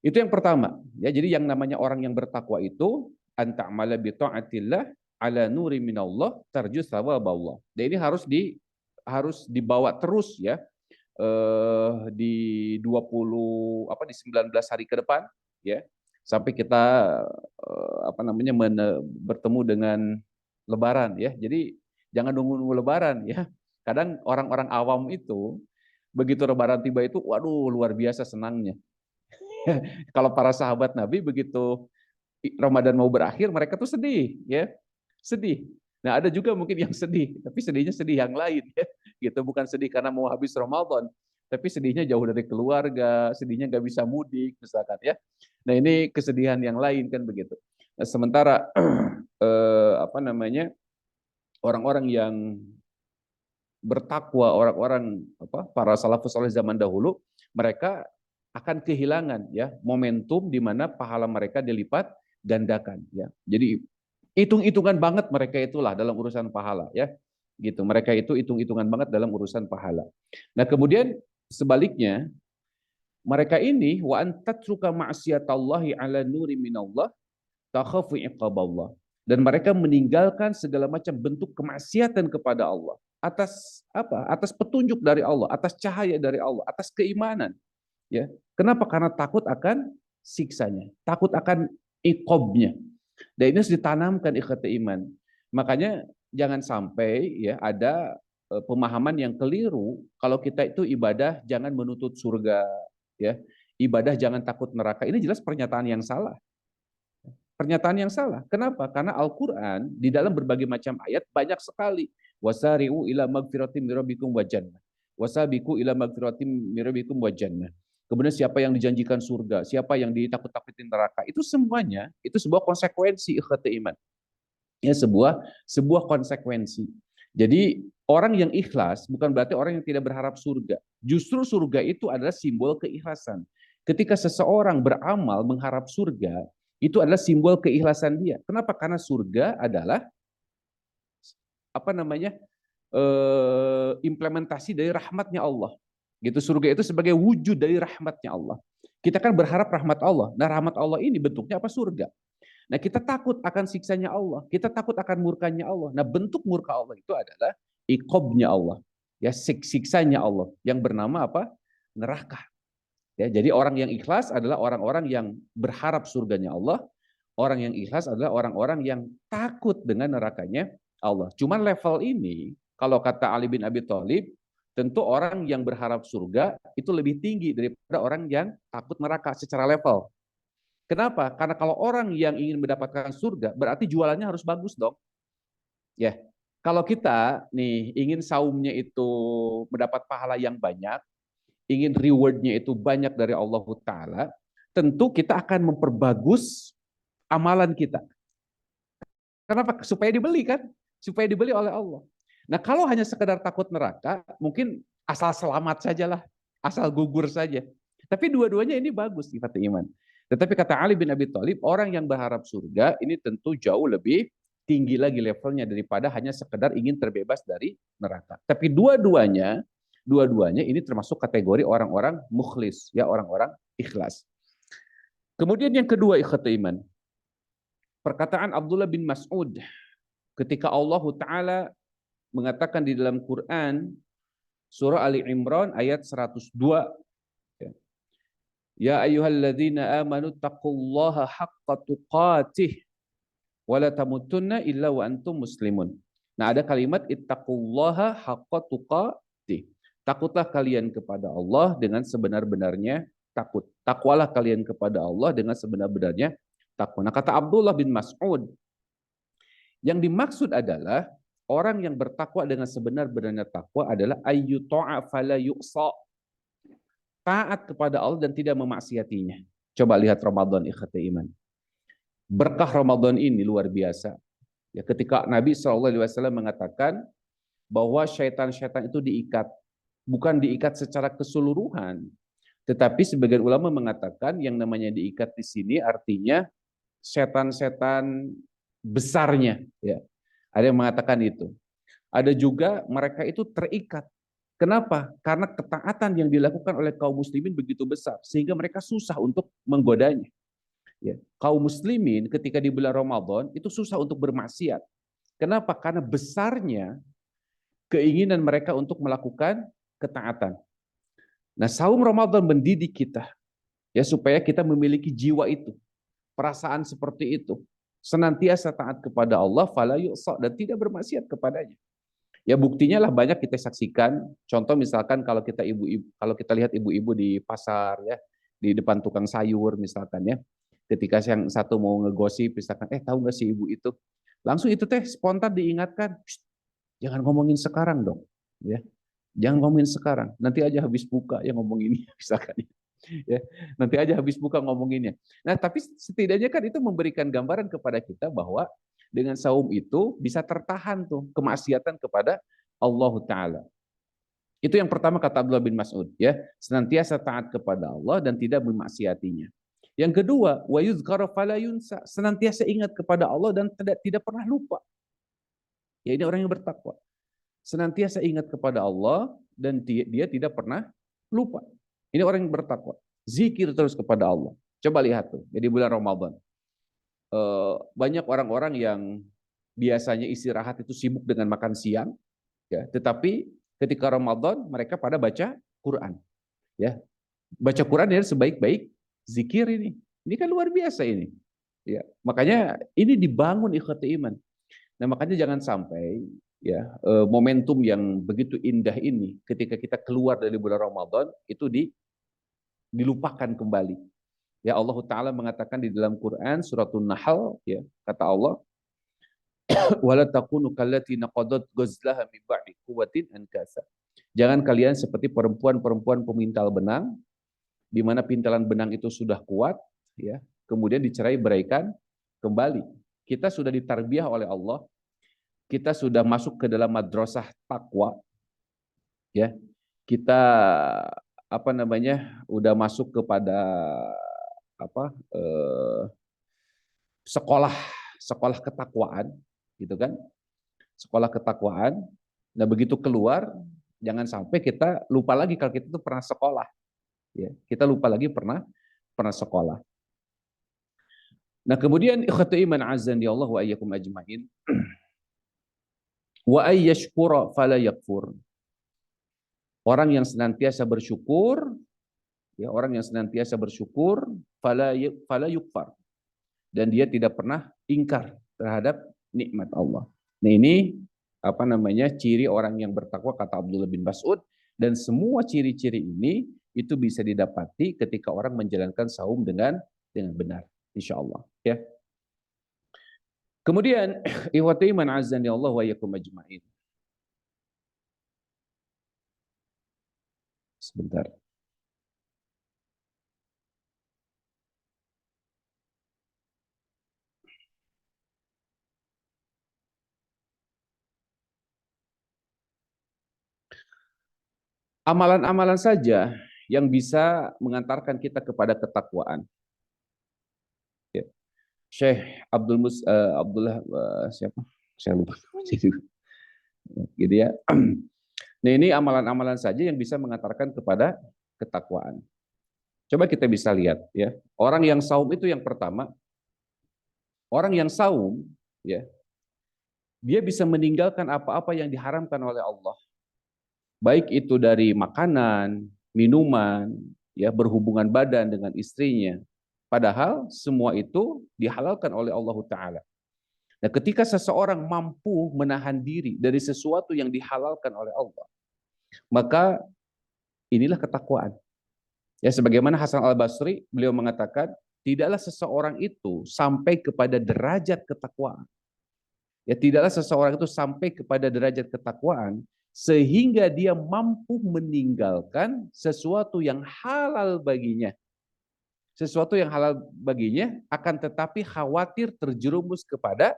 [SPEAKER 4] Itu yang pertama. Ya, jadi yang namanya orang yang bertakwa itu anta'mala bi ta'atillah ala nuri minallah tarju thawaballah. Dan ini harus dibawa terus, ya. Di 19 hari ke depan, ya, sampai kita bertemu dengan Lebaran, ya. Jadi jangan nunggu Lebaran, ya. Kadang orang-orang awam itu begitu Lebaran tiba itu, waduh, luar biasa senangnya. Kalau para sahabat Nabi begitu Ramadan mau berakhir, mereka tuh sedih, ya, sedih. Nah, ada juga mungkin yang sedih, tapi sedihnya sedih yang lain, ya, gitu. Bukan sedih karena mau habis Ramadan, tapi sedihnya jauh dari keluarga, sedihnya nggak bisa mudik, misalkan, ya. Nah, ini kesedihan yang lain kan begitu. Nah, sementara orang-orang yang bertakwa, orang-orang para salafus saleh zaman dahulu, mereka akan kehilangan, ya, momentum di mana pahala mereka dilipat gandakan, ya. Jadi hitung-hitungan banget mereka itulah dalam urusan pahala, ya. Gitu. Mereka itu hitung-hitungan banget dalam urusan pahala. Nah, kemudian sebaliknya mereka ini wa antatruka ma'siyatallahi ala nuri minallah takhafu iqaballah. Dan mereka meninggalkan segala macam bentuk kemaksiatan kepada Allah atas apa? Atas petunjuk dari Allah, atas cahaya dari Allah, atas keimanan. Ya, kenapa? Karena takut akan siksanya, takut akan iqobnya. Dan ini harus ditanamkan ikhwati iman. Makanya jangan sampai ya ada pemahaman yang keliru kalau kita itu ibadah jangan menuntut surga, ya. Ibadah jangan takut neraka. Ini jelas pernyataan yang salah. Pernyataan yang salah. Kenapa? Karena Al-Qur'an di dalam berbagai macam ayat banyak sekali. Wasari'u ila magfiratim min rabbikum wa jannah. Wasabiqu ila magfiratim min rabbikum wa jannah. Kemudian siapa yang dijanjikan surga, siapa yang ditakut-takutin neraka, itu semuanya itu sebuah konsekuensi ikhwati iman. Ya, sebuah konsekuensi. Jadi orang yang ikhlas bukan berarti orang yang tidak berharap surga. Justru surga itu adalah simbol keikhlasan. Ketika seseorang beramal mengharap surga, itu adalah simbol keikhlasan dia. Kenapa? Karena surga adalah implementasi dari rahmatnya Allah. Gitu, surga itu sebagai wujud dari rahmatnya Allah. Kita kan berharap rahmat Allah. Nah, rahmat Allah ini bentuknya apa? Surga. Nah, kita takut akan siksanya Allah, kita takut akan murkanya Allah. Nah, bentuk murka Allah itu adalah iqobnya Allah, ya, siksanya Allah yang bernama apa? Neraka. Ya, jadi orang yang ikhlas adalah orang-orang yang berharap surganya Allah. Orang yang ikhlas adalah orang-orang yang takut dengan nerakanya Allah. Cuman level ini, kalau kata Ali bin Abi Thalib, tentu orang yang berharap surga itu lebih tinggi daripada orang yang takut neraka secara level. Kenapa? Karena kalau orang yang ingin mendapatkan surga, berarti jualannya harus bagus dong. Ya, kalau kita nih ingin saumnya itu mendapat pahala yang banyak, ingin rewardnya itu banyak dari Allah Ta'ala, tentu kita akan memperbagus amalan kita. Kenapa? Supaya dibeli kan? Supaya dibeli oleh Allah. Nah, kalau hanya sekedar takut neraka, mungkin asal selamat sajalah, asal gugur saja. Tapi dua-duanya ini bagus sifat iman. Tetapi kata Ali bin Abi Thalib, orang yang berharap surga ini tentu jauh lebih tinggi lagi levelnya daripada hanya sekedar ingin terbebas dari neraka. Tapi dua-duanya ini termasuk kategori orang-orang mukhlis, ya, orang-orang ikhlas. Kemudian yang kedua ikhwat iman, perkataan Abdullah bin Mas'ud ketika Allah Ta'ala mengatakan di dalam Quran surah Ali Imran ayat 102, ya ayyuhalladzina amanu taqullaha haqqa tuqatih wa la tamutunna illa wa antum muslimun. Nah, ada kalimat ittaqullaha haqqa tuqatih. Takutlah kalian kepada Allah dengan sebenar-benarnya takut. Takwalah kalian kepada Allah dengan sebenar-benarnya takut. Nah, kata Abdullah bin Mas'ud, yang dimaksud adalah orang yang bertakwa dengan sebenar-benarnya takwa adalah ayyuta'a fala yu'sa. Taat kepada Allah dan tidak memaksiatinya. Coba lihat Ramadan ikhwati iman. Berkah Ramadan ini luar biasa. Ya, ketika Nabi SAW mengatakan bahwa syaitan-syaitan itu diikat. Bukan diikat secara keseluruhan. Tetapi sebagian ulama mengatakan yang namanya diikat di sini artinya setan-setan besarnya. Ya. Ada yang mengatakan itu. Ada juga mereka itu terikat. Kenapa? Karena ketaatan yang dilakukan oleh kaum muslimin begitu besar sehingga mereka susah untuk menggodanya. Ya. Kaum muslimin ketika di bulan Ramadan itu susah untuk bermaksiat. Kenapa? Karena besarnya keinginan mereka untuk melakukan ketaatan. Nah, saum Ramadan mendidik kita ya supaya kita memiliki jiwa itu, perasaan seperti itu, senantiasa taat kepada Allah, fala yu'sa, dan tidak bermaksiat kepadanya. Ya, buktinya lah banyak kita saksikan. Contoh misalkan kalau kita lihat ibu-ibu di pasar ya, di depan tukang sayur misalkan ya. Ketika yang satu mau ngegosip misalkan, tahu nggak si ibu itu? Langsung itu teh spontan diingatkan, jangan ngomongin sekarang dong, ya. Jangan ngomongin sekarang. Nanti aja habis buka yang ngomonginnya misalkan. Ya, nanti aja habis buka ngomonginnya. Nah, tapi setidaknya kan itu memberikan gambaran kepada kita bahwa dengan saum itu bisa tertahan tuh kemaksiatan kepada Allah Ta'ala. Itu yang pertama kata Abdullah bin Mas'ud, ya, senantiasa taat kepada Allah dan tidak memaksiatinya. Yang kedua, wa yuzkara fala yunsa, senantiasa ingat kepada Allah dan tidak pernah lupa. Ya, ini orang yang bertakwa. Senantiasa ingat kepada Allah dan dia tidak pernah lupa. Ini orang yang bertakwa. Zikir terus kepada Allah. Coba lihat tuh, jadi bulan Ramadan. Banyak orang-orang yang biasanya istirahat itu sibuk dengan makan siang, ya. Tetapi ketika Ramadan mereka pada baca Quran, ya. Baca Quran ya sebaik-baik zikir ini. Ini kan luar biasa ini. Ya, makanya ini dibangun ikhwati iman. Nah, makanya jangan sampai ya momentum yang begitu indah ini ketika kita keluar dari bulan Ramadan itu dilupakan kembali. Ya, Allah Ta'ala mengatakan di dalam Quran suratul Nahl, ya, kata Allah, wala takunu kallati naqadat ghazlaha min ba'di quwwatin ankasa. Jangan kalian seperti perempuan-perempuan pemintal benang, di mana pintalan benang itu sudah kuat, ya, kemudian dicerai-beraikan kembali. Kita sudah ditarbiyah oleh Allah, kita sudah masuk ke dalam madrasah takwa, ya. Kita udah masuk kepada sekolah sekolah ketakwaan, gitu kan? Sekolah ketakwaan. Nah, begitu keluar, jangan sampai kita lupa lagi kalau kita itu pernah sekolah. Ya, kita lupa lagi pernah sekolah. Nah, kemudian ikhwatu iman azan ya Allah wa iyyakum ajmain. Wa ay yashkura fala yakfur. Orang yang senantiasa bersyukur, ya, orang yang senantiasa bersyukur fala yukfar. Dan dia tidak pernah ingkar terhadap nikmat Allah. Nah, ini ciri orang yang bertakwa kata Abdullah bin Mas'ud, dan semua ciri-ciri ini itu bisa didapati ketika orang menjalankan saum dengan benar, insyaallah, ya. Kemudian ikhwati iman azan ya Allah wa iyyakum ajmain. Sebentar. Amalan-amalan saja yang bisa mengantarkan kita kepada ketakwaan. Ya. Syekh Abdullah siapa? Saya lupa. Gitu ya. Nah, ini amalan-amalan saja yang bisa mengantarkan kepada ketakwaan. Coba kita bisa lihat, ya. Orang yang saum itu yang pertama, orang yang saum, ya, dia bisa meninggalkan apa-apa yang diharamkan oleh Allah. Baik itu dari makanan, minuman, ya, berhubungan badan dengan istrinya. Padahal semua itu dihalalkan oleh Allah Ta'ala. Nah, ketika seseorang mampu menahan diri dari sesuatu yang dihalalkan oleh Allah, maka inilah ketakwaan. Ya, sebagaimana Hasan Al-Basri, beliau mengatakan, tidaklah seseorang itu sampai kepada derajat ketakwaan. Ya, tidaklah seseorang itu sampai kepada derajat ketakwaan sehingga dia mampu meninggalkan sesuatu yang halal baginya. Sesuatu yang halal baginya, akan tetapi khawatir terjerumus kepada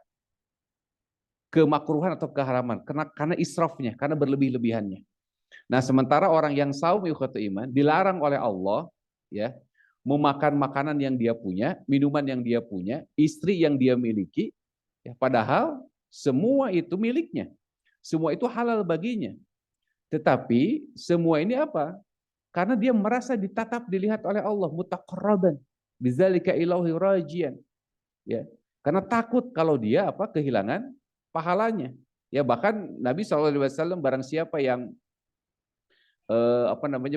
[SPEAKER 4] kemakruhan atau keharaman karena israfnya, karena berlebih-lebihannya. Nah, sementara orang yang saum ikhwatu iman dilarang oleh Allah, ya, memakan makanan yang dia punya, minuman yang dia punya, istri yang dia miliki, ya, padahal semua itu miliknya. Semua itu halal baginya. Tetapi semua ini apa? Karena dia merasa ditatap, dilihat oleh Allah, mutaqarraban bidzalika ilahi rajian. Ya. Karena takut kalau dia kehilangan pahalanya. Ya, bahkan Nabi SAW, barang siapa yang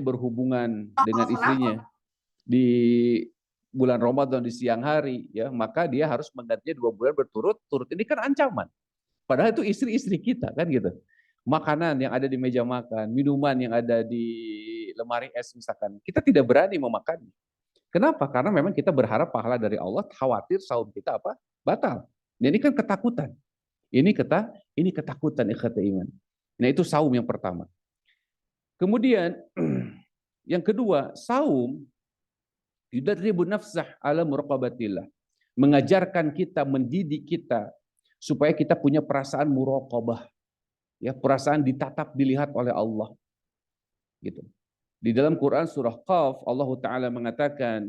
[SPEAKER 4] berhubungan dengan istrinya di bulan Ramadan di siang hari, ya, maka dia harus menggantinya 2 bulan berturut-turut. Ini kan ancaman. Padahal itu istri-istri kita, kan gitu. Makanan yang ada di meja makan, minuman yang ada di lemari es misalkan, kita tidak berani memakannya. Kenapa? Karena memang kita berharap pahala dari Allah, khawatir saum kita batal. Nah, ini kan ketakutan. Ini ketakutan ikhwati iman. Nah, itu saum yang pertama. Kemudian yang kedua, saum yudarribu nafsah ala muraqabatillah. Mengajarkan kita, mendidik kita supaya kita punya perasaan muraqabah. Ya, perasaan ditatap, dilihat oleh Allah. Gitu. Di dalam Quran surah Qaf, Allah Ta'ala mengatakan,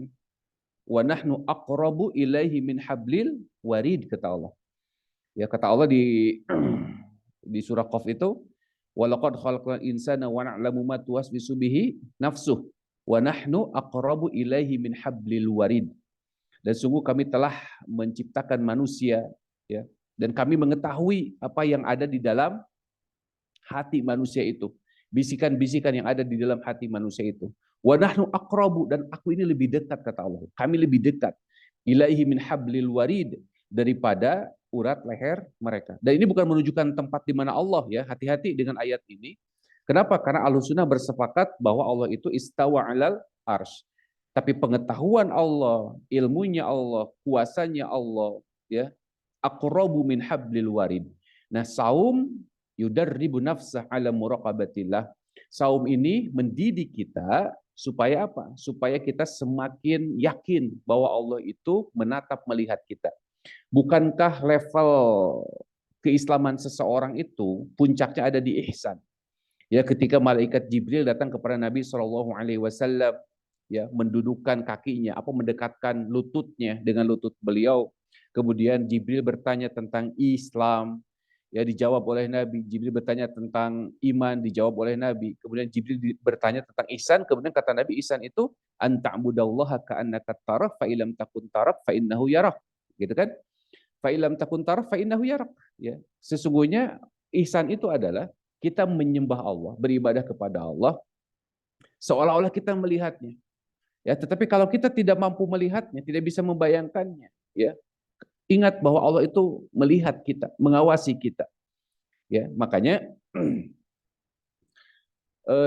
[SPEAKER 4] wa nahnu aqrabu ilaihi min hablil warid, kata Allah. Ya, kata Allah di surah Qaf itu, walaqad khalaqnal insana wa na'lamu ma tuwaswisu bihi nafsuh wa nahnu aqrabu ilaihi min hablil warid. Dan sungguh kami telah menciptakan manusia, ya, dan kami mengetahui apa yang ada di dalam hati manusia itu, bisikan-bisikan yang ada di dalam hati manusia itu. Wa nahnu aqrabu, dan aku ini lebih dekat, kata Allah. Kami lebih dekat. ilaihi min hablil warid, daripada urat leher mereka. Dan ini bukan menunjukkan tempat di mana Allah ya, hati-hati dengan ayat ini. Kenapa? Karena Ahlussunnah bersepakat bahwa Allah itu istawa alal arsy. Tapi pengetahuan Allah, ilmunya Allah, kuasanya Allah, ya, aqrabu min hablil warid. Nah, saum yudarribu nafsah ala muraqabatillah. Saum ini mendidik kita supaya apa? Supaya kita semakin yakin bahwa Allah itu menatap melihat kita. Bukankah level keislaman seseorang itu puncaknya ada di ihsan? Ya, ketika malaikat Jibril datang kepada Nabi SAW, ya, mendudukkan kakinya, mendekatkan lututnya dengan lutut beliau. Kemudian Jibril bertanya tentang Islam, ya, dijawab oleh Nabi. Jibril bertanya tentang iman, dijawab oleh Nabi. Kemudian Jibril bertanya tentang ihsan, kemudian kata Nabi, ihsan itu anta'budallaha ka'annaka tarah fa illam takun tarah fa innahu yarah. Gitu kan? Fa illam takun tarah fa innahu yarah. Ya, sesungguhnya ihsan itu adalah kita menyembah Allah, beribadah kepada Allah seolah-olah kita melihatnya. Ya, tetapi kalau kita tidak mampu melihatnya, tidak bisa membayangkannya, ya, ingat bahwa Allah itu melihat kita, mengawasi kita. Ya, makanya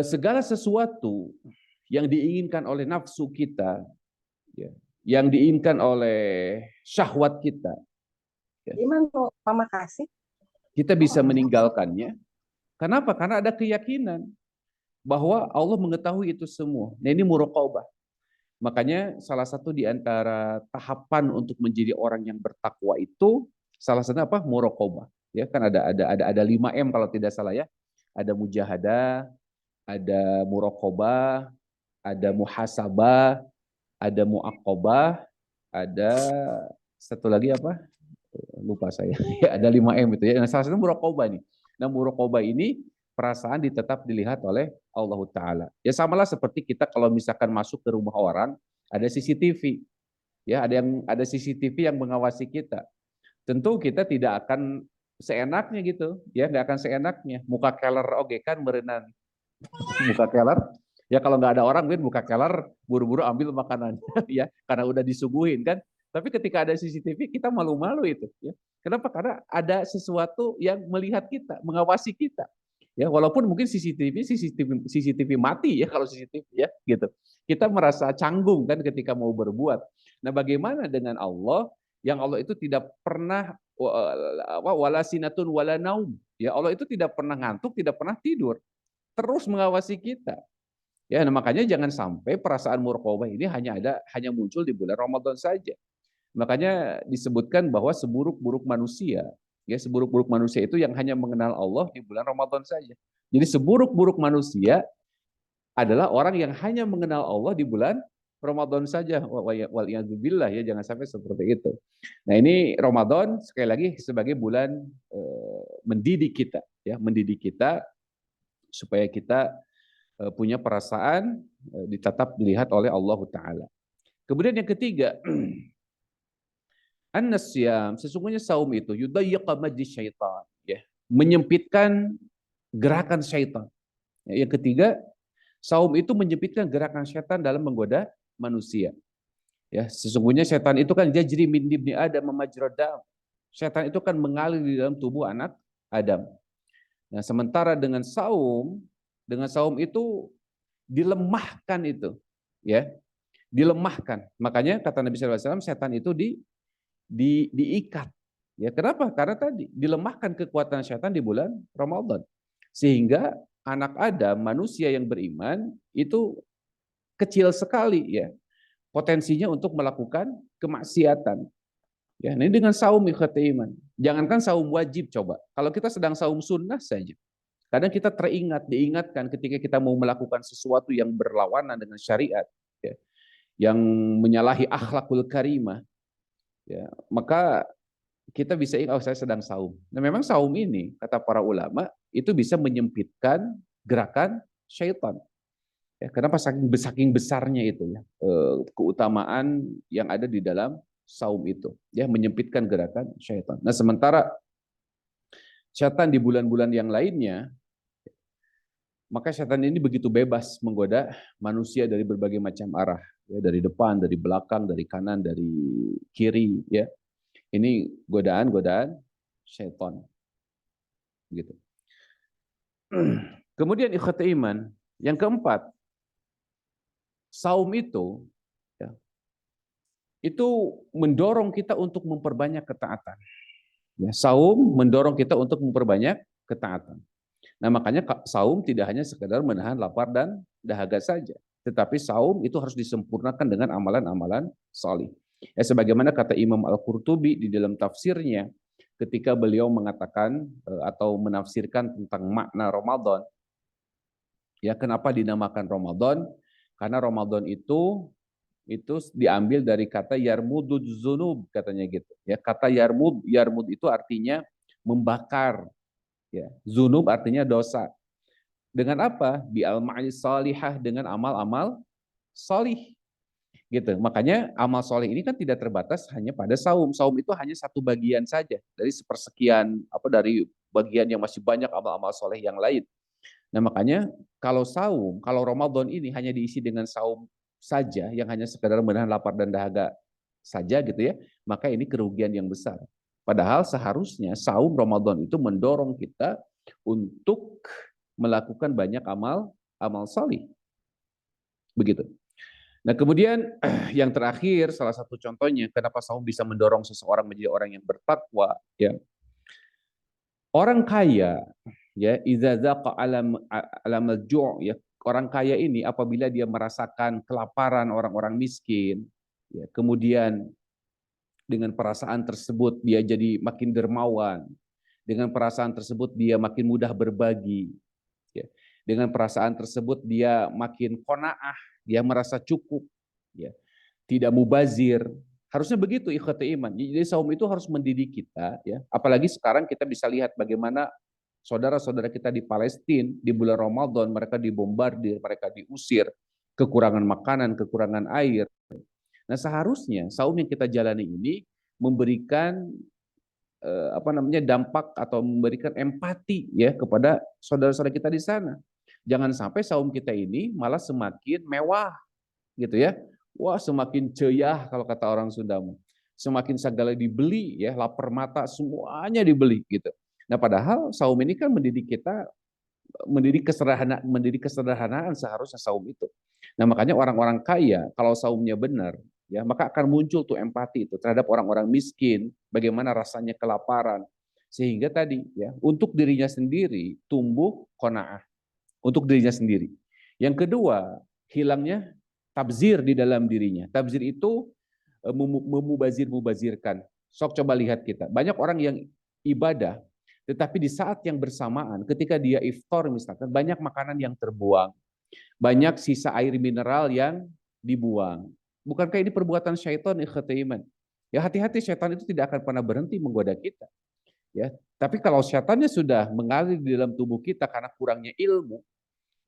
[SPEAKER 4] segala sesuatu yang diinginkan oleh nafsu kita, ya, yang diinginkan oleh syahwat kita, ya,
[SPEAKER 5] Mama kasih.
[SPEAKER 4] kita bisa meninggalkannya. Kenapa? Karena ada keyakinan bahwa Allah mengetahui itu semua. Nah, ini muraqabah. Makanya salah satu di antara tahapan untuk menjadi orang yang bertakwa itu salah satunya apa? Muraqabah. Ya, kan ada 5M kalau tidak salah ya. Ada mujahadah, ada muraqabah, ada muhasabah, ada muaqabah, ada satu lagi apa? Lupa saya. Ya, ada 5M itu ya. Nah, salah satu muraqabah nih. Nah, muraqabah ini perasaan tetap dilihat oleh Allah Ta'ala. Ya, samalah seperti kita kalau misalkan masuk ke rumah orang, ada CCTV. Ya, ada CCTV yang mengawasi kita. Tentu kita tidak akan seenaknya gitu. Ya, nggak akan seenaknya. Muka keler oke kan merenang. Muka keler. Ya, kalau nggak ada orang, mungkin buka keler, buru-buru ambil makanan. Ya, karena udah disuguhin kan. Tapi ketika ada CCTV, kita malu-malu itu. Ya. Kenapa? Karena ada sesuatu yang melihat kita, mengawasi kita. Ya, walaupun mungkin CCTV mati ya kalau CCTV ya gitu. Kita merasa canggung kan ketika mau berbuat. Nah, bagaimana dengan Allah yang Allah itu tidak pernah wala sinatun wala naum. Ya, Allah itu tidak pernah ngantuk, tidak pernah tidur. Terus mengawasi kita. Ya, nah makanya jangan sampai perasaan muraqabah ini hanya muncul di bulan Ramadan saja. Makanya disebutkan bahwa seburuk-buruk manusia, ya, seburuk-buruk manusia itu yang hanya mengenal Allah di bulan Ramadan saja. Jadi seburuk-buruk manusia adalah orang yang hanya mengenal Allah di bulan Ramadan saja. Waliyadzubillah, ya, jangan sampai seperti itu. Nah, ini Ramadan sekali lagi sebagai bulan mendidik kita, ya, mendidik kita supaya kita punya perasaan ditatap dilihat oleh Allah Ta'ala. Kemudian yang ketiga, an-nasyam, sesungguhnya saum itu yudayyiqa majlis syaitan, ya, menyempitkan gerakan syaitan. Yang ketiga, saum itu menyempitkan gerakan syaitan dalam menggoda manusia. Ya, sesungguhnya syaitan itu kan yajri min ibni Adam majrad dam. Syaitan itu kan mengalir di dalam tubuh anak Adam. Nah, sementara dengan saum itu dilemahkan itu, ya, dilemahkan. Makanya kata Nabi SAW, setan itu diikat. Ya, kenapa? Karena tadi dilemahkan kekuatan syaitan di bulan Ramadan. Sehingga anak Adam, manusia yang beriman itu kecil sekali, ya, potensinya untuk melakukan kemaksiatan. Ya, ini dengan saum ikhwati iman. Jangankan saum wajib, coba. Kalau kita sedang saum sunnah saja, kadang kita diingatkan ketika kita mau melakukan sesuatu yang berlawanan dengan syariat, ya, yang menyalahi akhlakul karimah, ya, maka kita bisa ingat, oh, saya sedang saum. Nah, memang saum ini, kata para ulama, itu bisa menyempitkan gerakan syaitan. Ya, kenapa saking besarnya itu, ya, keutamaan yang ada di dalam saum itu, ya, menyempitkan gerakan syaitan. Nah, sementara syaitan di bulan-bulan yang lainnya, maka syaitan ini begitu bebas menggoda manusia dari berbagai macam arah. ya, dari depan, dari belakang, dari kanan, dari kiri, ya. Ini godaan-godaan syaitan, gitu. Kemudian ikhwati iman, yang keempat, saum itu, ya, itu mendorong kita untuk memperbanyak ketaatan. Ya, saum mendorong kita untuk memperbanyak ketaatan. Nah, makanya saum tidak hanya sekedar menahan lapar dan dahaga saja, tetapi saum itu harus disempurnakan dengan amalan-amalan salih. Ya, sebagaimana kata Imam Al-Qurtubi di dalam tafsirnya ketika beliau mengatakan atau menafsirkan tentang makna Ramadan. Ya, kenapa dinamakan Ramadan? Karena Ramadan itu diambil dari kata yarmudud zunub, katanya gitu. Ya, kata yarmud itu artinya membakar. Ya, zunub artinya dosa. Dengan apa? Bi al-ma'al salihah, dengan amal-amal salih. Gitu. Makanya amal soleh ini kan tidak terbatas hanya pada saum. Saum itu hanya satu bagian saja dari sepersekian dari bagian yang masih banyak amal-amal soleh yang lain. Nah, makanya kalau saum, kalau Ramadan ini hanya diisi dengan saum saja, yang hanya sekedar menahan lapar dan dahaga saja gitu ya, maka ini kerugian yang besar. Padahal seharusnya saum Ramadan itu mendorong kita untuk melakukan banyak amal salih. Begitu. Nah, kemudian yang terakhir, salah satu contohnya kenapa saum bisa mendorong seseorang menjadi orang yang bertakwa, ya. Orang kaya, ya, idza zaqa alam al-ju', ya, orang kaya ini apabila dia merasakan kelaparan orang-orang miskin, ya, kemudian dengan perasaan tersebut dia jadi makin dermawan, dengan perasaan tersebut dia makin mudah berbagi, ya. Dengan perasaan tersebut dia makin qanaah, dia merasa cukup, ya, tidak mubazir. Harusnya begitu ikhwati iman. Jadi saum itu harus mendidik kita, ya. Apalagi sekarang kita bisa lihat bagaimana saudara-saudara kita di Palestina di bulan Ramadan mereka dibombardir, mereka diusir, kekurangan makanan, kekurangan air. Nah, seharusnya saum yang kita jalani ini memberikan dampak atau memberikan empati, ya, kepada saudara-saudara kita di sana. Jangan sampai saum kita ini malah semakin mewah, gitu ya. Wah, semakin ceyah kalau kata orang Sunda. Semakin segala dibeli, ya, lapar mata semuanya dibeli gitu. Nah, padahal saum ini kan mendidik kita, mendidik kesederhanaan seharusnya saum itu. Nah, makanya orang-orang kaya kalau saumnya benar, ya, maka akan muncul tuh empati itu terhadap orang-orang miskin, bagaimana rasanya kelaparan. Sehingga tadi, ya, untuk dirinya sendiri tumbuh qanaah, untuk dirinya sendiri. Yang kedua, hilangnya tabzir di dalam dirinya. Tabzir itu memubazir-mubazirkan. Sok coba lihat kita. Banyak orang yang ibadah, tetapi di saat yang bersamaan, ketika dia iftar misalkan, banyak makanan yang terbuang. Banyak sisa air mineral yang dibuang. Bukankah ini perbuatan syaitan, ikhwati iman? Ya, hati-hati, syaitan itu tidak akan pernah berhenti menggoda kita. Ya, tapi kalau syaitannya sudah mengalir di dalam tubuh kita karena kurangnya ilmu,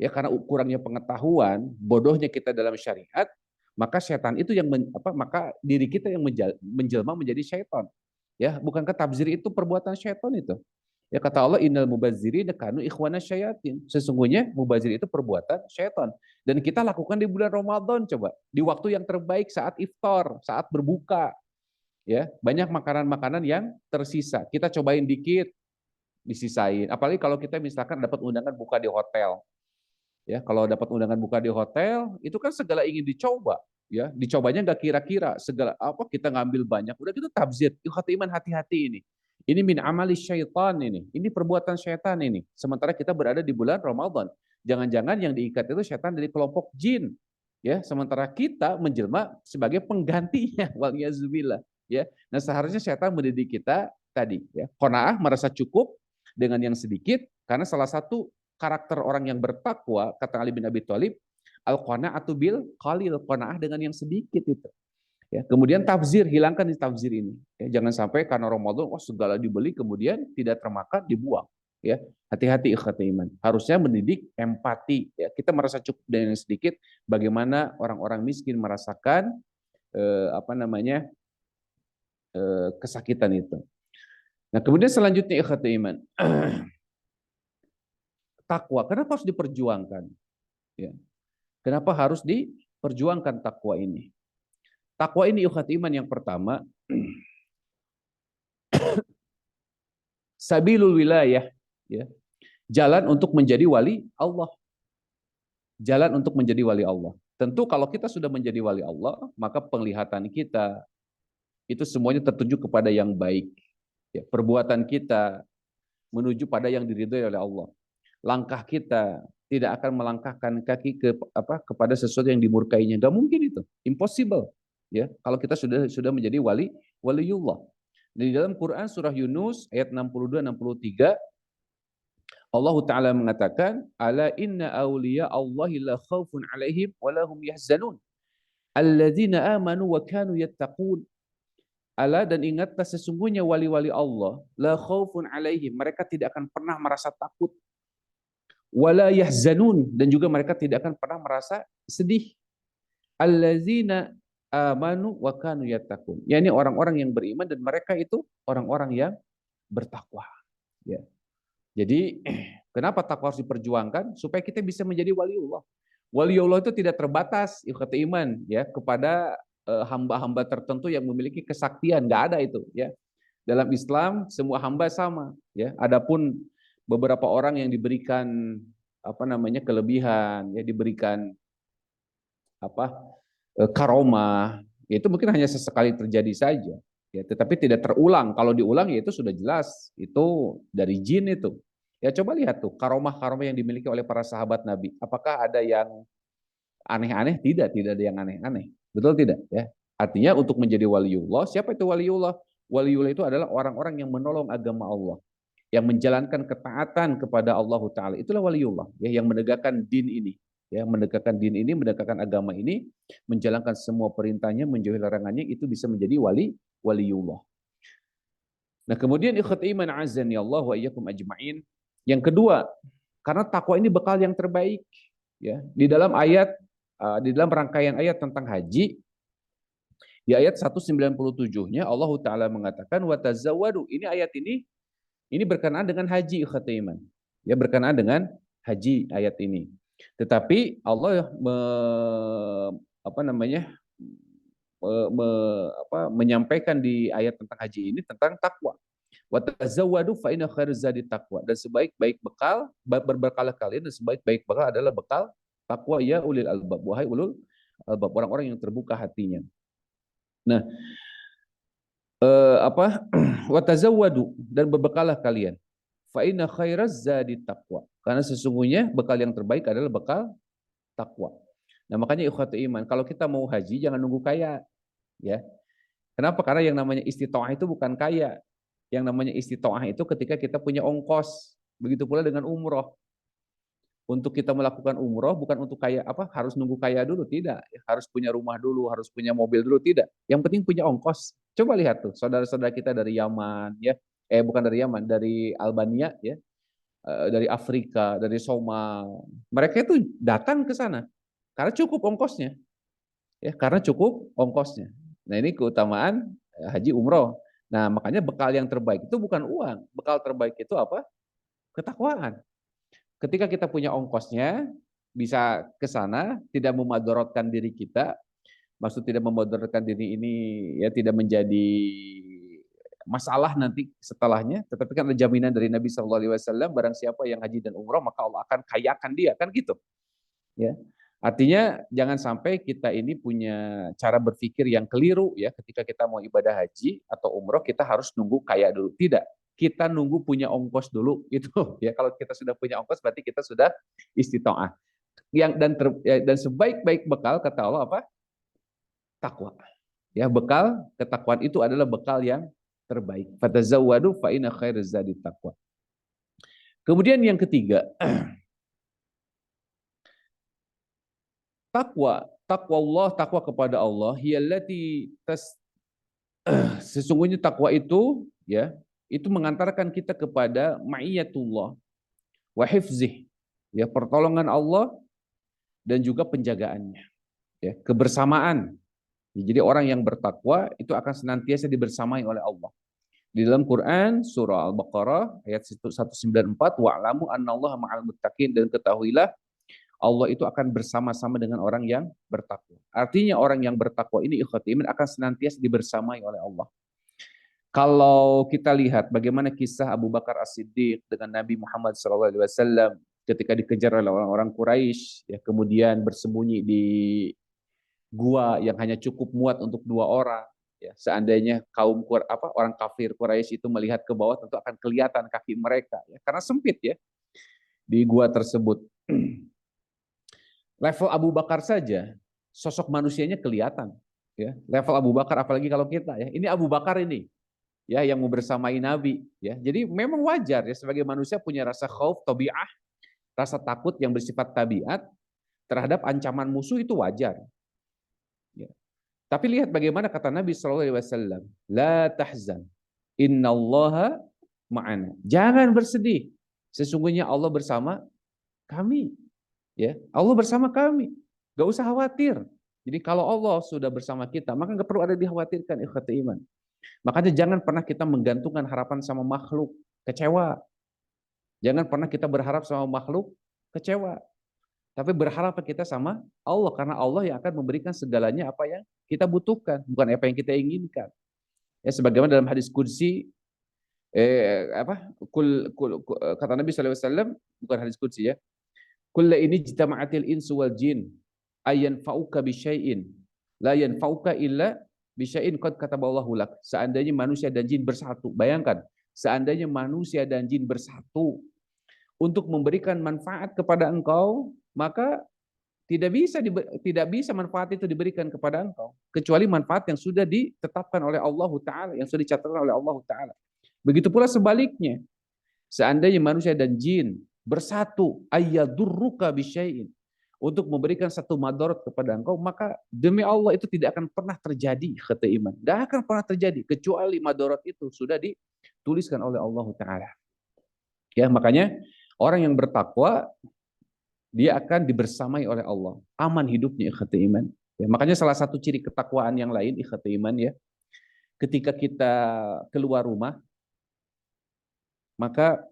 [SPEAKER 4] ya, karena kurangnya pengetahuan, bodohnya kita dalam syariat, maka syaitan itu yang maka diri kita yang menjelma menjadi syaitan. Ya, bukankah tabzir itu perbuatan syaitan itu? Ya, kata Allah, innal mubazzirina kanu ikhwana syayatin. Sesungguhnya mubazir itu perbuatan syaitan. Dan kita lakukan di bulan Ramadan, coba. Di waktu yang terbaik, saat iftar, saat berbuka. Ya, banyak makanan-makanan yang tersisa. Kita cobain dikit, disisain. Apalagi kalau kita misalkan dapat undangan buka di hotel. Ya, kalau dapat undangan buka di hotel, itu kan segala ingin dicoba. Ya, dicobanya nggak kira-kira, segala apa kita ngambil banyak. Udah gitu tabzir. Ikhwati iman, hati-hati ini. Ini min amali syaitan ini. Ini perbuatan syaitan ini. Sementara kita berada di bulan Ramadan. Jangan-jangan yang diikat itu syaitan dari kelompok jin. Ya, sementara kita menjelma sebagai penggantinya. Waliyahzubillah. Ya. Nah, seharusnya syaitan mendidik kita tadi, ya. Qanaah, merasa cukup dengan yang sedikit, karena salah satu karakter orang yang bertakwa, kata Ali bin Abi Thalib, al-qanaatu bil qalil, qanaah dengan yang sedikit itu. Ya, kemudian tafsir, hilangkan di tafsir ini. Ya, jangan sampai karena Ramadan segala dibeli kemudian tidak termakan, dibuang. Ya, hati-hati ikhwati iman. Harusnya mendidik empati. Ya, kita merasa cukup dengan yang sedikit. Bagaimana orang-orang miskin merasakan kesakitan itu. Nah, kemudian selanjutnya ikhwati iman. Takwa, kenapa harus diperjuangkan? Ya. Kenapa harus perjuangkan takwa ini. Takwa ini ikhwati iman yang pertama, sabilul wilayah, ya. Jalan untuk menjadi wali Allah. Jalan untuk menjadi wali Allah. Tentu kalau kita sudah menjadi wali Allah, maka penglihatan kita itu semuanya tertuju kepada yang baik. Ya, perbuatan kita menuju pada yang diridhoi oleh Allah. Langkah kita tidak akan melangkahkan kaki kepada sesuatu yang dimurkainya. Gak mungkin itu, impossible. Ya, kalau kita sudah menjadi waliullah. Di dalam Quran surah Yunus ayat 62-63 Allah Ta'ala mengatakan, ala inna awliya Allahi la khawfun alaihim wa lahum yahzanun alladzina amanu wa kanu yattaqun. Ala, dan ingatlah sesungguhnya wali-wali Allah, la khawfun alaihim, mereka tidak akan pernah merasa takut, wala yahzanun, dan juga mereka tidak akan pernah merasa sedih. Alladzina amanu wa kanu yattaqun, yakni orang-orang yang beriman dan mereka itu orang-orang yang bertakwa. Ya. Jadi kenapa takwa harus diperjuangkan? Supaya kita bisa menjadi waliullah. Waliullah itu tidak terbatas ikhwati iman ya kepada hamba-hamba tertentu yang memiliki kesaktian, nggak ada itu ya. Dalam Islam semua hamba sama ya. Adapun beberapa orang yang diberikan kelebihan ya, diberikan karomah, itu mungkin hanya sesekali terjadi saja ya, tetapi tidak terulang. Kalau diulang ya itu sudah jelas itu dari jin itu. Ya coba lihat tuh karomah-karomah yang dimiliki oleh para sahabat Nabi. Apakah ada yang aneh-aneh? Tidak ada yang aneh-aneh. Betul tidak? Ya. Artinya untuk menjadi waliullah, siapa itu waliullah? Waliullah itu adalah orang-orang yang menolong agama Allah, yang menjalankan ketaatan kepada Allah Ta'ala. Itulah waliullah, ya, yang menegakkan din ini. Ya, menegakkan din ini, menegakkan agama ini, menjalankan semua perintahnya, menjauhi larangannya, itu bisa menjadi waliullah. Nah, kemudian ikhwati iman azani Allah wa iyyakum ajma'in. Yang kedua, karena takwa ini bekal yang terbaik. Ya, di dalam rangkaian ayat tentang haji, di ayat 197-nya Allah Ta'ala mengatakan wa tazawwadu. Ini ayat ini berkenaan dengan haji ikhwati iman. Ya, berkenaan dengan haji ayat ini. Tetapi Allah menyampaikan di ayat tentang haji ini tentang takwa. Wa tazawwadu fa inna khairaz zadi taqwa. Dan sebaik-baik bekal, berbekallah kalian, dan sebaik-baik bekal adalah bekal takwa ya ulil albab. Wahai ulul albab, orang-orang yang terbuka hatinya. Nah, wa tazawwadu, dan berbekallah kalian. Fa inna khairaz zadi taqwa. Karena sesungguhnya bekal yang terbaik adalah bekal takwa. Nah, makanya ikhwati iman, kalau kita mau haji jangan nunggu kaya, ya. Kenapa? Karena yang namanya istita'ah itu bukan kaya. Yang namanya istita'ah itu ketika kita punya ongkos. Begitu pula dengan umroh. Untuk kita melakukan umroh bukan untuk kaya harus nunggu kaya dulu, tidak. Harus punya rumah dulu, harus punya mobil dulu, tidak. Yang penting punya ongkos. Coba lihat tuh saudara-saudara kita dari Yaman, ya. Bukan dari Yaman, dari Albania, ya. Dari Afrika, dari Somal. Mereka itu datang ke sana karena cukup ongkosnya. Ya, karena cukup ongkosnya. Nah, ini keutamaan haji umroh. Nah, makanya bekal yang terbaik itu bukan uang. Bekal terbaik itu apa? Ketakwaan. Ketika kita punya ongkosnya, bisa ke sana, tidak memadorotkan diri kita. Maksud tidak memadorotkan diri ini ya tidak menjadi masalah nanti setelahnya. Tetapi kan ada jaminan dari Nabi SAW, barang siapa yang haji dan umroh, maka Allah akan kayakan dia. Kan gitu. Ya. Artinya jangan sampai kita ini punya cara berpikir yang keliru ya, ketika kita mau ibadah haji atau umroh kita harus nunggu kaya dulu. Tidak, kita nunggu punya ongkos dulu itu ya. Kalau kita sudah punya ongkos berarti kita sudah istita'ah. Dan sebaik-baik bekal kata Allah apa? Takwa. Ya, bekal ketakwaan itu adalah bekal yang terbaik. Fatazawwadu fa inna khairaz zadi taqwa. Kemudian yang ketiga, takwa Allah, takwa kepada Allah, sesungguhnya takwa itu ya, itu mengantarkan kita kepada ma'iyatullah wa hifzih, ya, pertolongan Allah dan juga penjagaannya, ya, kebersamaan. Jadi orang yang bertakwa itu akan senantiasa dibersamai oleh Allah. Di dalam Quran surah Al-Baqarah ayat 194, wa'lamu annallaha ma'al muttaqin, dan ketahuilah Allah itu akan bersama-sama dengan orang yang bertakwa. Artinya orang yang bertakwa ini ikhwati iman akan senantiasa dibersamai oleh Allah. Kalau kita lihat bagaimana kisah Abu Bakar As-Siddiq dengan Nabi Muhammad SAW ketika dikejar oleh orang-orang Quraisy, ya, kemudian bersembunyi di gua yang hanya cukup muat untuk 2 orang. Ya, seandainya orang kafir Quraisy itu melihat ke bawah tentu akan kelihatan kaki mereka, ya, karena sempit ya di gua tersebut. Level Abu Bakar saja sosok manusianya kelihatan. Ya, level Abu Bakar apalagi kalau kita ya. Ini Abu Bakar ini ya yang mau bersamai Nabi ya. Jadi memang wajar ya sebagai manusia punya rasa khauf tabi'ah, rasa takut yang bersifat tabiat terhadap ancaman musuh itu wajar. Ya. Tapi lihat bagaimana kata Nabi SAW, la tahzan, innallaha ma'ana. Jangan bersedih, sesungguhnya Allah bersama kami. Ya, Allah bersama kami. Gak usah khawatir. Jadi kalau Allah sudah bersama kita, maka gak perlu ada dikhawatirkan ikhwati iman. Makanya jangan pernah kita menggantungkan harapan sama makhluk, kecewa. Jangan pernah kita berharap sama makhluk, kecewa. Tapi berharap kita sama Allah, karena Allah yang akan memberikan segalanya apa yang kita butuhkan, bukan apa yang kita inginkan. Ya, sebagaimana dalam hadis qudsi, kata Nabi SAW, bukan hadis qudsi ya, kulla ini jitama'atil insu wal jin ayan fauka bisyai'in la yanfauka illa bisyai'in qad kataballahu lak. Seandainya manusia dan jin bersatu, bayangkan, seandainya manusia dan jin bersatu untuk memberikan manfaat kepada engkau, maka tidak bisa manfaat itu diberikan kepada engkau kecuali manfaat yang sudah ditetapkan oleh Allah Ta'ala, yang sudah dicatatkan oleh Allah Ta'ala. Begitu pula sebaliknya, seandainya manusia dan jin bersatu ayyadurruka bisyai'in untuk memberikan satu madarat kepada engkau, maka demi Allah itu tidak akan pernah terjadi, kata iman. Tidak akan pernah terjadi kecuali madarat itu sudah dituliskan oleh Allah Ta'ala. Ya, makanya orang yang bertakwa dia akan dibersamai oleh Allah, aman hidupnya, ikhwati iman. Ya, makanya salah satu ciri ketakwaan yang lain, ikhwati iman ya, ketika kita keluar rumah, maka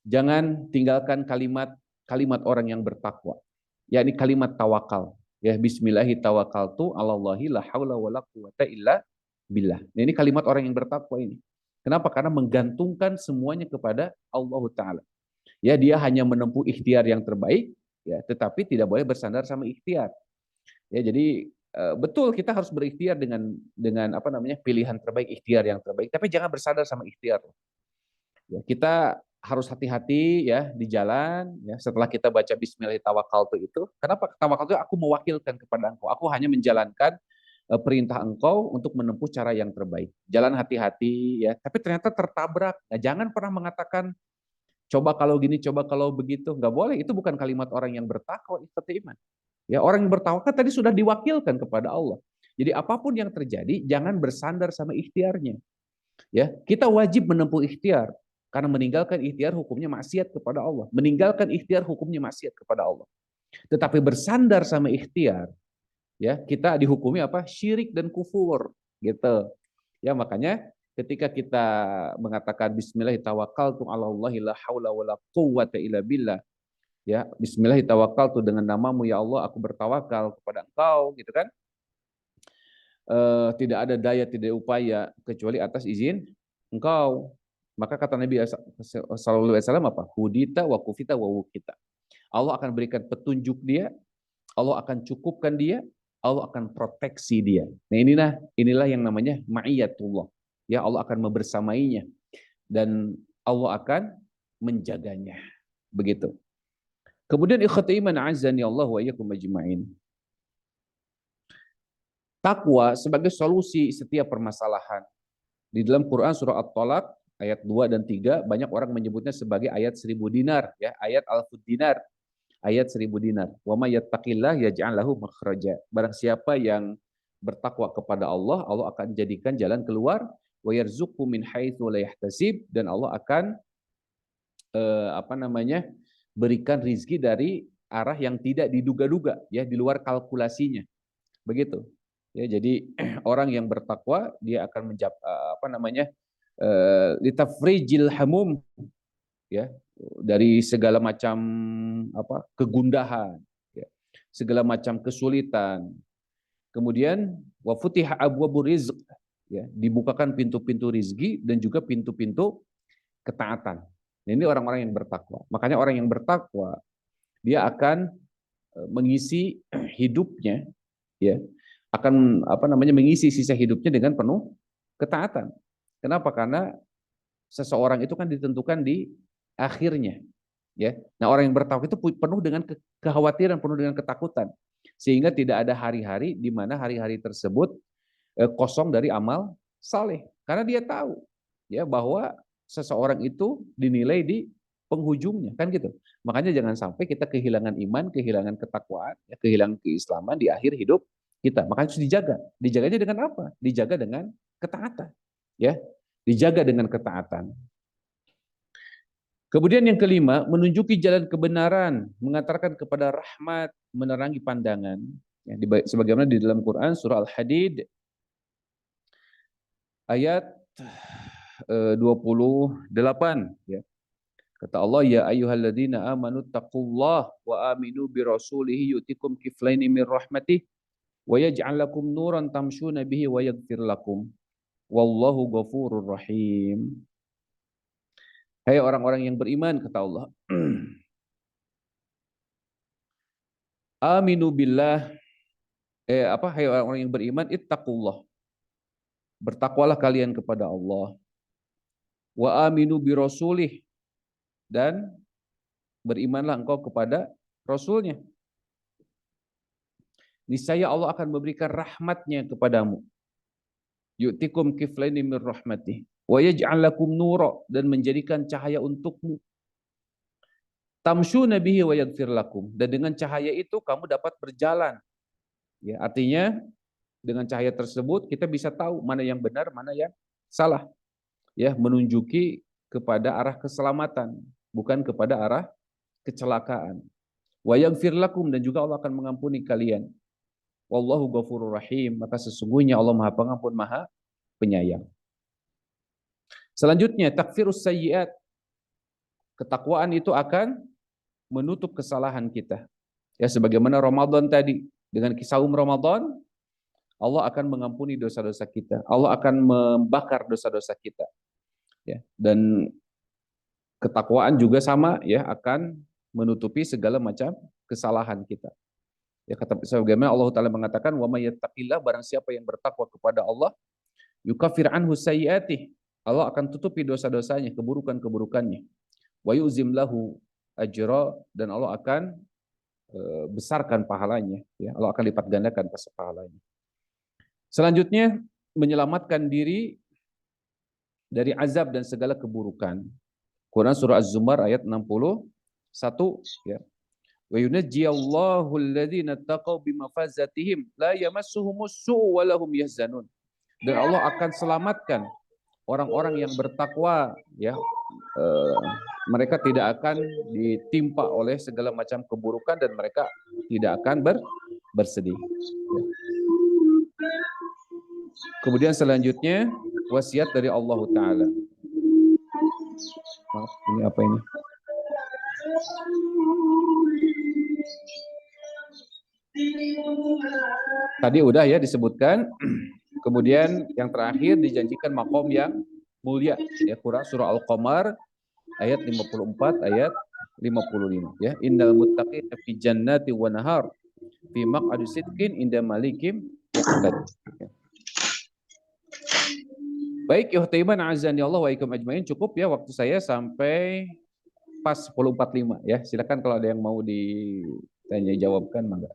[SPEAKER 4] jangan tinggalkan kalimat orang yang bertakwa, yakni kalimat tawakal. Ya, bismillahi tawakkaltu 'alallahi la haula wala quwata illa billah. Nah, ini kalimat orang yang bertakwa ini. Kenapa? Karena menggantungkan semuanya kepada Allah Ta'ala. Ya, dia hanya menempuh ikhtiar yang terbaik, ya, tetapi tidak boleh bersandar sama ikhtiar. Ya, jadi betul kita harus berikhtiar dengan apa namanya pilihan terbaik, ikhtiar yang terbaik, tapi jangan bersandar sama ikhtiar. Ya, kita harus hati-hati ya di jalan. Ya, setelah kita baca Bismillahirrahmanirrahim itu, kenapa tawakal itu? Aku mewakilkan kepada engkau. Aku hanya menjalankan perintah engkau untuk menempuh cara yang terbaik. Jalan hati-hati ya. Tapi ternyata tertabrak. Nah, jangan pernah mengatakan coba kalau gini, coba kalau begitu. Nggak boleh. Itu bukan kalimat orang yang bertakwa, ikhwati iman. Ya, orang yang bertakwa tadi sudah diwakilkan kepada Allah. Jadi apapun yang terjadi, jangan bersandar sama ikhtiarnya. Ya, kita wajib menempuh ikhtiar. Karena meninggalkan ikhtiar hukumnya maksiat kepada Allah. Meninggalkan ikhtiar hukumnya maksiat kepada Allah. Tetapi bersandar sama ikhtiar, ya, kita dihukumi apa? Syirik dan kufur, gitu. Ya, makanya ketika kita mengatakan bismillahirrahmanirrahim 'alallahi la haula wala quwwata illa billah, ya, bismillahirrahmanirrahim dengan namamu ya Allah aku bertawakal kepada engkau, gitu kan. Tidak ada daya, tidak ada upaya kecuali atas izin engkau. Maka kata Nabi sallallahu alaihi wasallam apa? Hudita wa kufita wa wukita. Allah akan berikan petunjuk dia, Allah akan cukupkan dia, Allah akan proteksi dia. Nah, inilah yang namanya ma'iyatullah. Ya, Allah akan membersamainya dan Allah akan menjaganya. Begitu. Kemudian ikhwati iman azani Allah wa iyyakum ajma'in. Takwa sebagai solusi setiap permasalahan. Di dalam Quran surah At-Talaq ayat 2 dan 3 banyak orang menyebutnya sebagai ayat 1000 dinar, ya, ayat alfud dinar, ayat 1000 dinar. Wa may yattaqillah yaj'al lahu makhraja. Barang siapa yang bertakwa kepada Allah, Allah akan jadikan jalan keluar, wa yarzuqhu min haitsu la yahtasib, dan Allah akan berikan rizki dari arah yang tidak diduga-duga, ya, di luar kalkulasinya. Begitu. Ya, jadi orang yang bertakwa dia akan litafrijil hamum, ya, dari segala macam kegundahan, ya, segala macam kesulitan. Kemudian wa futiha abwabur rizq, ya, dibukakan pintu-pintu rizki dan juga pintu-pintu ketaatan. Nah, ini orang-orang yang bertakwa. Makanya orang yang bertakwa dia akan mengisi hidupnya, ya, akan mengisi sisa hidupnya dengan penuh ketaatan. Kenapa? Karena seseorang itu kan ditentukan di akhirnya, ya. Nah, orang yang bertakwa itu penuh dengan kekhawatiran, penuh dengan ketakutan, sehingga tidak ada hari-hari di mana hari-hari tersebut kosong dari amal saleh, karena dia tahu, ya, bahwa seseorang itu dinilai di penghujungnya, kan gitu. Makanya jangan sampai kita kehilangan iman, kehilangan ketakwaan, ya, kehilangan keislaman di akhir hidup kita. Makanya harus dijaga. Dijaganya dengan apa? Dijaga dengan ketaatan, ya. Dijaga dengan ketaatan. Kemudian yang kelima, menunjuki jalan kebenaran, mengantarkan kepada rahmat, menerangi pandangan. Ya, sebagaimana di dalam Quran surah Al-Hadid ayat 28, ya. Kata Allah, ya ayyuhalladzina amanu taqullaha wa aminu bi rasulihi yu'tikum kiflaini min rahmatih wa yaj'al lakum nuran tamshuna bihi wa yaghfir lakum wallahu ghafurur rahim. Hai orang-orang yang beriman, kata Allah, aminu billah, hai orang-orang yang beriman, ittaqullah, bertakwalah kalian kepada Allah, wa aminu bi rasulih, dan berimanlah engkau kepada Rasulnya. Niscaya Allah akan memberikan rahmatnya kepadamu. Yu'tikum kiflaini min rahmatih wa yaj'al lakum nura, dan menjadikan cahaya untukmu. Tamshuna bihi wa yaghfir lakum, dan dengan cahaya itu kamu dapat berjalan. Ya, artinya dengan cahaya tersebut kita bisa tahu mana yang benar, mana yang salah. Ya, menunjuki kepada arah keselamatan, bukan kepada arah kecelakaan. Wa yaghfir lakum, dan juga Allah akan mengampuni kalian. Wallahu ghafurur rahim, maka sesungguhnya Allah Maha Pengampun, Maha Penyayang. Selanjutnya, takfirus sayyiat. Ketakwaan itu akan menutup kesalahan kita. Ya, sebagaimana Ramadan tadi, dengan saum Ramadan, Allah akan mengampuni dosa-dosa kita. Allah akan membakar dosa-dosa kita. Ya, dan ketakwaan juga sama, ya, akan menutupi segala macam kesalahan kita. Ya, kata sebagaimana Allah Ta'ala mengatakan, wa may yattaqillah, barang siapa yang bertakwa kepada Allah, yukaffir anhu sayyiatih, Allah akan tutupi dosa-dosanya, keburukan-keburukannya. Wa yu'zim lahu ajra, dan Allah akan besarkan pahalanya, ya. Allah akan lipat gandakan pahalanya. Selanjutnya, menyelamatkan diri dari azab dan segala keburukan. Quran surah Az-Zumar ayat 61, ya. Wa yunajjiyallahu alladhina taqaw bimafazatihim la yamassuhumus su'u wa lahum yahzanun. Dan Allah akan selamatkan orang-orang yang bertakwa, ya. Mereka tidak akan ditimpa oleh segala macam keburukan dan mereka tidak akan bersedih. Ya. Kemudian selanjutnya wasiat dari Allah Ta'ala. Maaf, ini apa ini? Tadi udah, ya, disebutkan. Kemudian yang terakhir dijanjikan makom yang mulia, ya. Quran surah Al-Qamar ayat 54 ayat 55, ya. Innal muttaqina fi jannati wa nahar fi maq'adi sidqin inda malikim muqtad. Baik, ikhwan azani Allah wa ikum ajmain, cukup, ya, waktu saya sampai pas 10.45, ya. Silakan kalau ada yang mau ditanya jawabkan, mangga.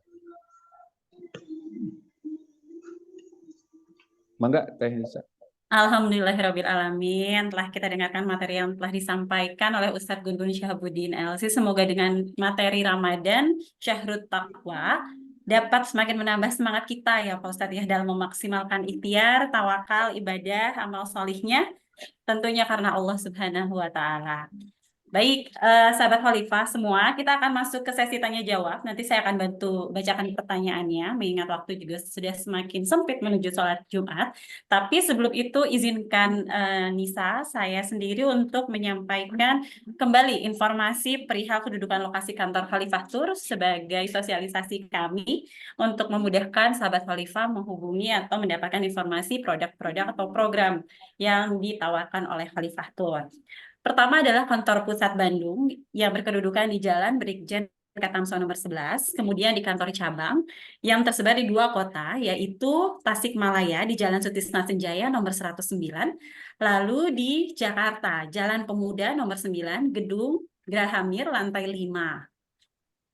[SPEAKER 4] Mangga, Teh Nisa.
[SPEAKER 1] Alhamdulillahirrabbilalamin, telah kita dengarkan materi yang telah disampaikan oleh Ustadz Gun-Gun Syihabuddin LC. Semoga dengan materi Ramadan, Syahrut Taqwa, dapat semakin menambah semangat kita, ya Pak Ustadz, ya, dalam memaksimalkan ikhtiar, tawakal, ibadah, amal solihnya, tentunya karena Allah Subhanahu wa Ta'ala. Baik, sahabat Khalifah semua, kita akan masuk ke sesi tanya jawab. Nanti saya akan bantu bacakan pertanyaannya, mengingat waktu juga sudah semakin sempit menuju sholat Jumat. Tapi sebelum itu izinkan Nisa, saya sendiri untuk menyampaikan kembali informasi perihal kedudukan lokasi kantor Khalifah Tour sebagai sosialisasi kami untuk memudahkan sahabat Khalifah menghubungi atau mendapatkan informasi produk-produk atau program yang ditawarkan oleh Khalifah Tour. Pertama adalah kantor pusat Bandung yang berkedudukan di Jalan Brigjen Katamso nomor 11, kemudian di kantor cabang yang tersebar di 2 kota, yaitu Tasikmalaya di Jalan Sutisna Senjaya nomor 109, lalu di Jakarta, Jalan Pemuda nomor 9, Gedung Grahamir lantai 5.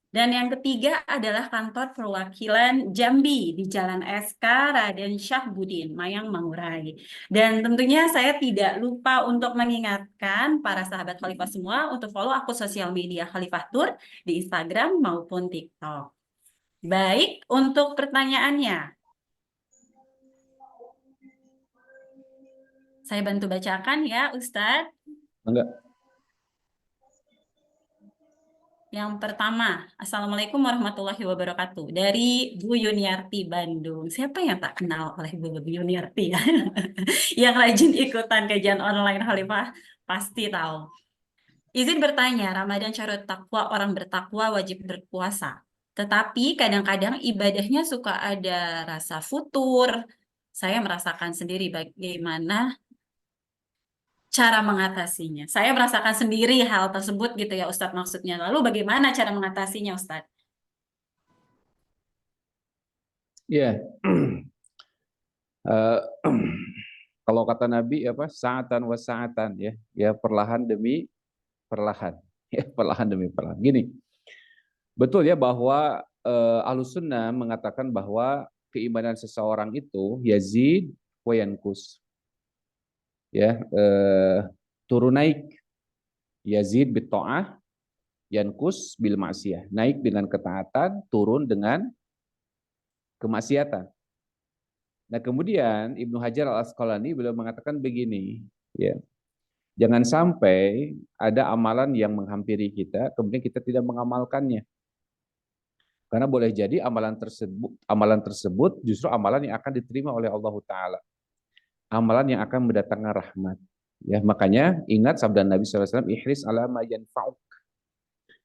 [SPEAKER 1] Dan yang ketiga adalah kantor perwakilan Jambi di Jalan SK Raden Syahbudin, Mayang Mangurai. Dan tentunya saya tidak lupa untuk mengingatkan para sahabat Khalifah semua untuk follow akun sosial media Khalifah Tour di Instagram maupun TikTok. Baik, untuk pertanyaannya, saya bantu bacakan ya, Ustadz.
[SPEAKER 4] Enggak.
[SPEAKER 1] Yang pertama, Assalamualaikum warahmatullahi wabarakatuh. Dari Bu Yuniarti Bandung. Siapa yang tak kenal oleh Bu Yuniarti ya? Yang rajin ikutan kajian online Khalifah pasti tahu. Izin bertanya, Ramadan Syahrul Taqwa, orang bertakwa wajib berpuasa. Tetapi kadang-kadang ibadahnya suka ada rasa futur. Saya merasakan sendiri bagaimana cara mengatasinya. Saya merasakan sendiri hal tersebut gitu ya Ustadz maksudnya. Lalu bagaimana cara mengatasinya Ustadz?
[SPEAKER 4] Ya. Kalau kata Nabi apa? Sa'atan wa sa'atan ya. Ya perlahan demi perlahan. Ya perlahan demi perlahan. Gini. Betul ya bahwa Ahlus Sunnah mengatakan bahwa keimanan seseorang itu yazid wa yankus. Ya, turun naik. Yazid bit ta'ah, yankus bil ma'siyah. Naik dengan ketaatan, turun dengan kemaksiatan. Nah, kemudian Ibnu Hajar Al-Asqalani beliau mengatakan begini, ya. Jangan sampai ada amalan yang menghampiri kita, kemudian kita tidak mengamalkannya. Karena boleh jadi amalan tersebut justru amalan yang akan diterima oleh Allah Ta'ala. Amalan yang akan mendatangkan rahmat. Ya, makanya ingat sabda Nabi SAW, ihris ala ma yanfa'uk.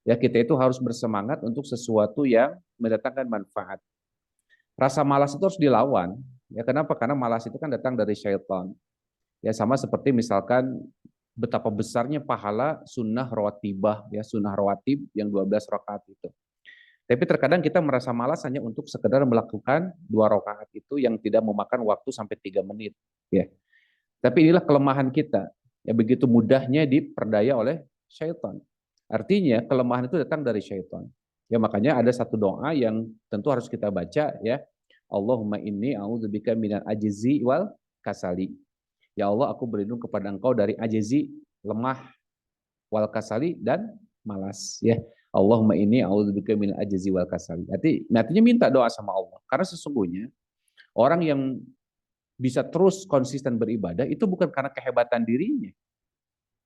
[SPEAKER 4] Ya, kita itu harus bersemangat untuk sesuatu yang mendatangkan manfaat. Rasa malas itu harus dilawan. Ya, kenapa? Karena malas itu kan datang dari syaitan. Ya, sama seperti misalkan betapa besarnya pahala sunnah rawatibah, ya, sunnah rawatib yang 12 rakaat itu. Tapi terkadang kita merasa malas hanya untuk sekedar melakukan 2 rakaat itu yang tidak memakan waktu sampai 3 menit. Ya. Tapi inilah kelemahan kita. Ya, begitu mudahnya diperdaya oleh syaitan. Artinya kelemahan itu datang dari syaitan. Ya, makanya ada satu doa yang tentu harus kita baca ya. Allahumma inni a'udzubika minal ajzi wal kasali. Ya Allah, aku berlindung kepada Engkau dari ajzi, lemah, wal kasali dan malas ya. Allahumma inni a'udzubika minal ajzi wal kasali. Artinya minta doa sama Allah. Karena sesungguhnya orang yang bisa terus konsisten beribadah itu bukan karena kehebatan dirinya.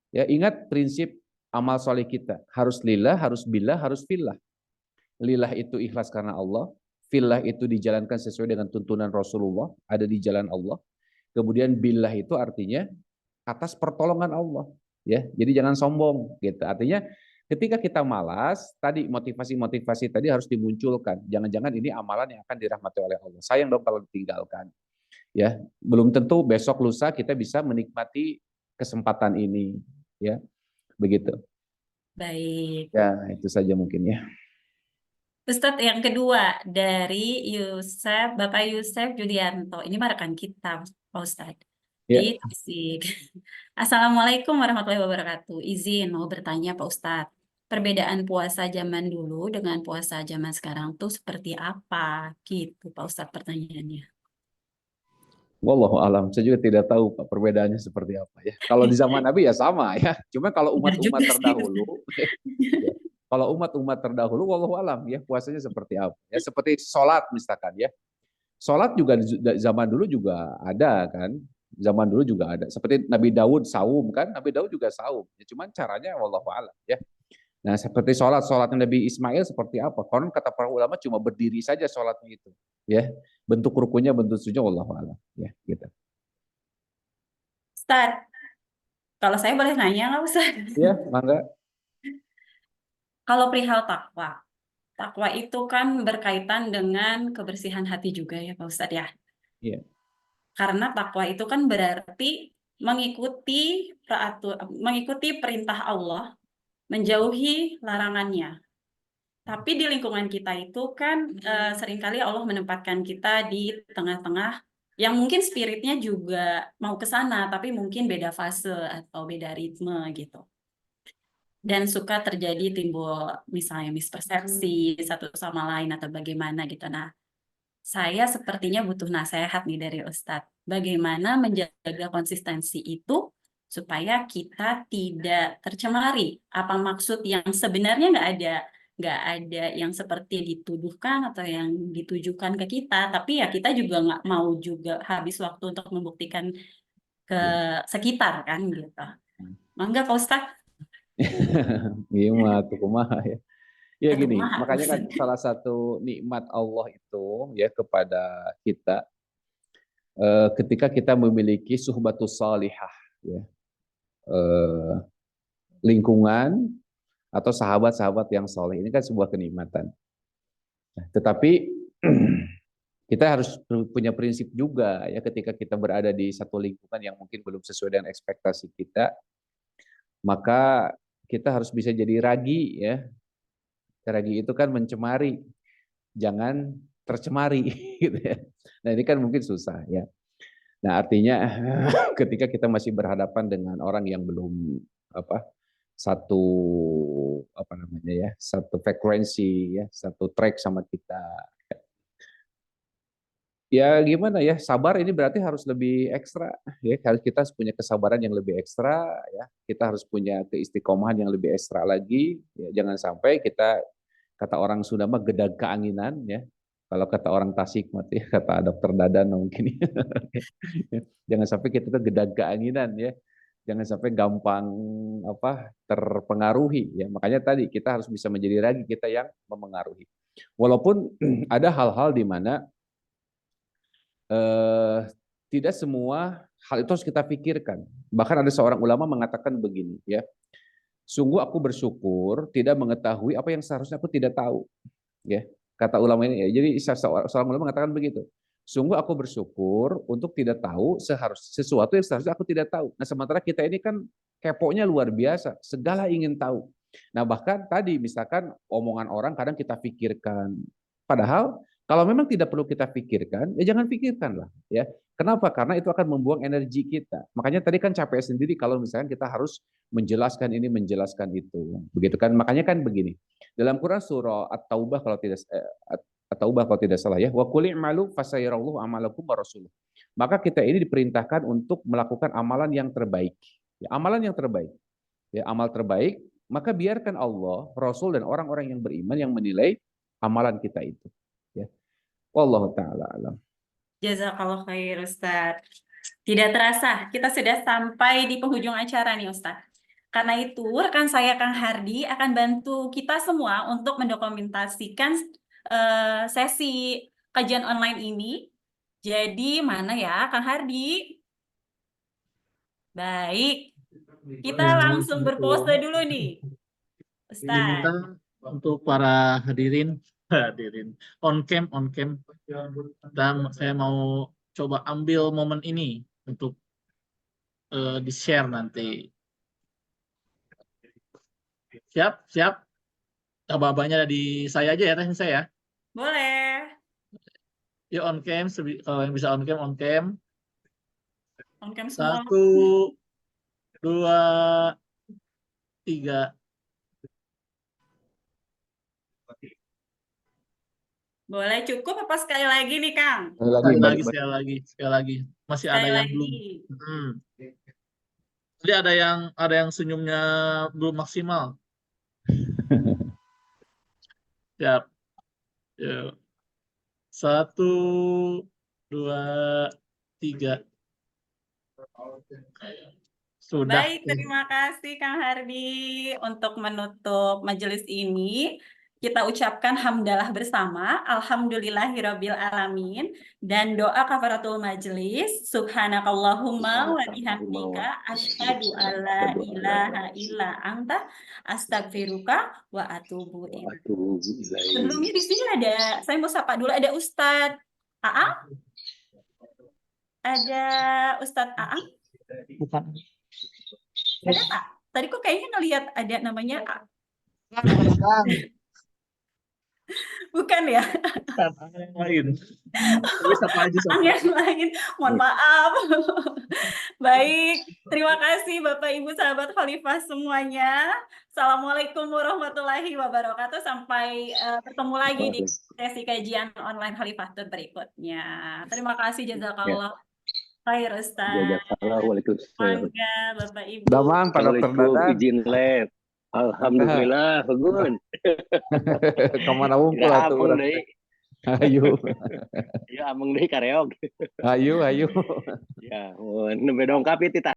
[SPEAKER 4] Ya, ingat prinsip amal soleh kita. Harus lillah, harus billah, harus fillah. Lillah itu ikhlas karena Allah. Fillah itu dijalankan sesuai dengan tuntunan Rasulullah. Ada di jalan Allah. Kemudian billah itu artinya atas pertolongan Allah. Ya, jadi jangan sombong. Gitu. Artinya ketika kita malas, tadi motivasi-motivasi tadi harus dimunculkan. Jangan-jangan ini amalan yang akan dirahmati oleh Allah. Sayang dong kalau ditinggalkan. Ya, belum tentu besok lusa kita bisa menikmati kesempatan ini. Ya, begitu.
[SPEAKER 1] Baik.
[SPEAKER 4] Ya, itu saja mungkin ya.
[SPEAKER 1] Ustadz yang kedua dari Bapak Yusef Julianto. Ini mah rekan kita, Pak Ustadz.
[SPEAKER 4] Ya.
[SPEAKER 1] Di Tasik. Assalamualaikum warahmatullahi wabarakatuh. Izin mau bertanya Pak Ustadz. Perbedaan puasa zaman dulu dengan puasa zaman sekarang tuh seperti apa? Gitu Pak Ustadz pertanyaannya.
[SPEAKER 4] Wallahu alam, saya juga tidak tahu Pak perbedaannya seperti apa ya. Kalau di zaman Nabi ya sama ya. Cuma kalau
[SPEAKER 1] Benar
[SPEAKER 4] umat-umat
[SPEAKER 1] juga sih.
[SPEAKER 4] terdahulu, ya, kalau umat-umat terdahulu, wallahu alam ya puasanya seperti apa? Ya seperti sholat misalkan ya. Sholat juga di zaman dulu juga ada kan. Zaman dulu juga ada. Seperti Nabi Daud saum kan, Nabi Daud juga saum. Ya, cuman caranya wallahu a'lam ya. Nah, seperti sholatnya Nabi Ismail seperti apa? Konon kata para ulama cuma berdiri saja sholatnya itu, ya. Bentuk rukunya, bentuk sujudnya, wallahu a'lam, ya, gitu.
[SPEAKER 1] Ustaz, kalau saya boleh nanya nggak Ustaz?
[SPEAKER 4] Ya, mangga.
[SPEAKER 1] Kalau perihal takwa, takwa itu kan berkaitan dengan kebersihan hati juga ya Pak Ustadz ya.
[SPEAKER 4] Iya,
[SPEAKER 1] Karena takwa itu kan berarti mengikuti perintah Allah, menjauhi larangannya. Tapi di lingkungan kita itu kan seringkali Allah menempatkan kita di tengah-tengah yang mungkin spiritnya juga mau ke sana, tapi mungkin beda fase atau beda ritme gitu. Dan suka terjadi timbul misalnya mispersepsi satu sama lain atau bagaimana gitu. Nah, saya sepertinya butuh nasihat nih dari Ustadz. Bagaimana menjaga konsistensi itu supaya kita tidak tercemari. Apa maksud yang sebenarnya nggak ada yang seperti dituduhkan atau yang ditujukan ke kita. Tapi ya kita juga nggak mau juga habis waktu untuk membuktikan ke
[SPEAKER 4] iya.
[SPEAKER 1] sekitar kan gitu. Mangga Pak Ustadz.
[SPEAKER 4] Iya mah tuh kumaha ya. Ya
[SPEAKER 1] Atau
[SPEAKER 4] gini,
[SPEAKER 1] kumaha
[SPEAKER 4] makanya kan
[SPEAKER 1] Ustadz.
[SPEAKER 4] salah satu nikmat Allah itu ya kepada kita ketika kita memiliki suhbatus salihah ya. Eh, lingkungan atau sahabat-sahabat yang soleh ini kan sebuah kenikmatan. Tetapi kita harus punya prinsip juga ya ketika kita berada di satu lingkungan yang mungkin belum sesuai dengan ekspektasi kita, maka kita harus bisa jadi ragi ya. Ragi itu kan mencemari, jangan tercemari gitu ya. Nah, ini kan mungkin susah ya. Nah, artinya ketika kita masih berhadapan dengan orang yang belum apa satu apa namanya ya, satu frekuensi ya, satu track sama kita. Ya gimana ya, sabar ini berarti harus lebih ekstra ya. Harus kita harus punya kesabaran yang lebih ekstra ya. Kita harus punya keistiqomahan yang lebih ekstra lagi ya. Jangan sampai kita kata orang Sunda mah gedag keanginan ya. Kalau kata orang Tasik mah ya, kata dokter Dadan mungkin ya. Jangan sampai kita tuh gedag keanginan ya. Jangan sampai gampang apa terpengaruhi ya. Makanya tadi kita harus bisa menjadi lagi kita yang memengaruhi. Walaupun ada hal-hal di mana eh, tidak semua hal itu harus kita pikirkan. Bahkan ada seorang ulama mengatakan begini, ya, sungguh aku bersyukur tidak mengetahui apa yang seharusnya aku tidak tahu. Ya, kata ulama ini. Ya, jadi seorang ulama mengatakan begitu. Sungguh aku bersyukur untuk tidak tahu sesuatu yang seharusnya aku tidak tahu. Nah, sementara kita ini kan keponya luar biasa, segala ingin tahu. Nah, bahkan tadi misalkan omongan orang kadang kita pikirkan. Padahal kalau memang tidak perlu kita pikirkan, ya jangan pikirkan lah, ya. Kenapa? Karena itu akan membuang energi kita. Makanya tadi kan capek sendiri kalau misalkan kita harus menjelaskan ini, menjelaskan itu. Begitu kan? Makanya kan begini. Dalam Quran surah At-Taubah kalau tidak salah ya, wa qul i'malu fasayarallahu amalakum wa rasuluh. Maka kita ini diperintahkan untuk melakukan amalan yang terbaik. Ya, amalan yang terbaik. Ya, amal terbaik, maka biarkan Allah, Rasul dan orang-orang yang beriman yang menilai amalan kita itu. Ya. Wallahu taala alam.
[SPEAKER 1] Jazakallah khair Ustadz. Tidak terasa, kita sudah sampai di penghujung acara nih Ustadz. Karena itu, rekan saya Kang Hardi akan bantu kita semua untuk mendokumentasikan sesi kajian online ini. Jadi, mana ya Kang Hardi? Baik, kita langsung berpose dulu nih,
[SPEAKER 3] Diminta
[SPEAKER 1] Ustadz.
[SPEAKER 3] untuk para hadirin on cam dan saya mau coba ambil momen ini untuk di share nanti. Siap. Abah-abahnya ada di saya aja ya, teknis saya.
[SPEAKER 1] Boleh.
[SPEAKER 3] Yuk on cam, kalau yang bisa on cam.
[SPEAKER 1] On cam semua.
[SPEAKER 3] 1, 2, 3.
[SPEAKER 1] Boleh cukup apa sekali lagi nih Kang?
[SPEAKER 3] Sekali lagi. Masih ada
[SPEAKER 1] Sekali
[SPEAKER 3] yang
[SPEAKER 1] lagi.
[SPEAKER 3] belum. Jadi ada yang senyumnya belum maksimal. Siap. Yuk. 1, 2, 3. Sudah.
[SPEAKER 1] Baik, terima kasih Kang Hardi. Untuk menutup majelis ini, kita ucapkan hamdalah bersama, alhamdulillahirabbil alamin, dan doa kafaratul majelis, subhanakallahumma wa bihamdika, asyhadu alla ilaha illa anta, astagfiruka wa atubu ilaik. Sebelumnya di sini saya mau sapa dulu, ada Ustadz Aang, ada Ustadz Aang,
[SPEAKER 3] Bukan.
[SPEAKER 1] ada Pak? Tadi kok kayaknya ngelihat ada namanya A. Bukan ya?
[SPEAKER 3] Bukan, yang lain. Bisa apa aja
[SPEAKER 1] Ang
[SPEAKER 3] sama.
[SPEAKER 1] yang lain. Mohon maaf. Baik, terima kasih Bapak Ibu sahabat Khalifah semuanya. Assalamualaikum warahmatullahi wabarakatuh. Sampai bertemu lagi di sesi kajian online Khalifah Tut berikutnya. Terima kasih, jazakallah khair Ustaz.
[SPEAKER 5] Jazakallah, waalaikumsalam.
[SPEAKER 1] Mangga Bapak Ibu.
[SPEAKER 4] Damang Pak Dokter
[SPEAKER 5] Assalamualaikum,
[SPEAKER 4] Dadan.
[SPEAKER 5] izin live. Alhamdulillah, Gun.
[SPEAKER 4] Kemana wumpul
[SPEAKER 5] Ya,
[SPEAKER 4] atuh
[SPEAKER 5] ameng
[SPEAKER 4] urang.
[SPEAKER 5] deui.
[SPEAKER 4] Ayo,
[SPEAKER 5] Ya, ameng deui kareog.
[SPEAKER 4] ayo.
[SPEAKER 5] Ya, mun nembe dongkap itu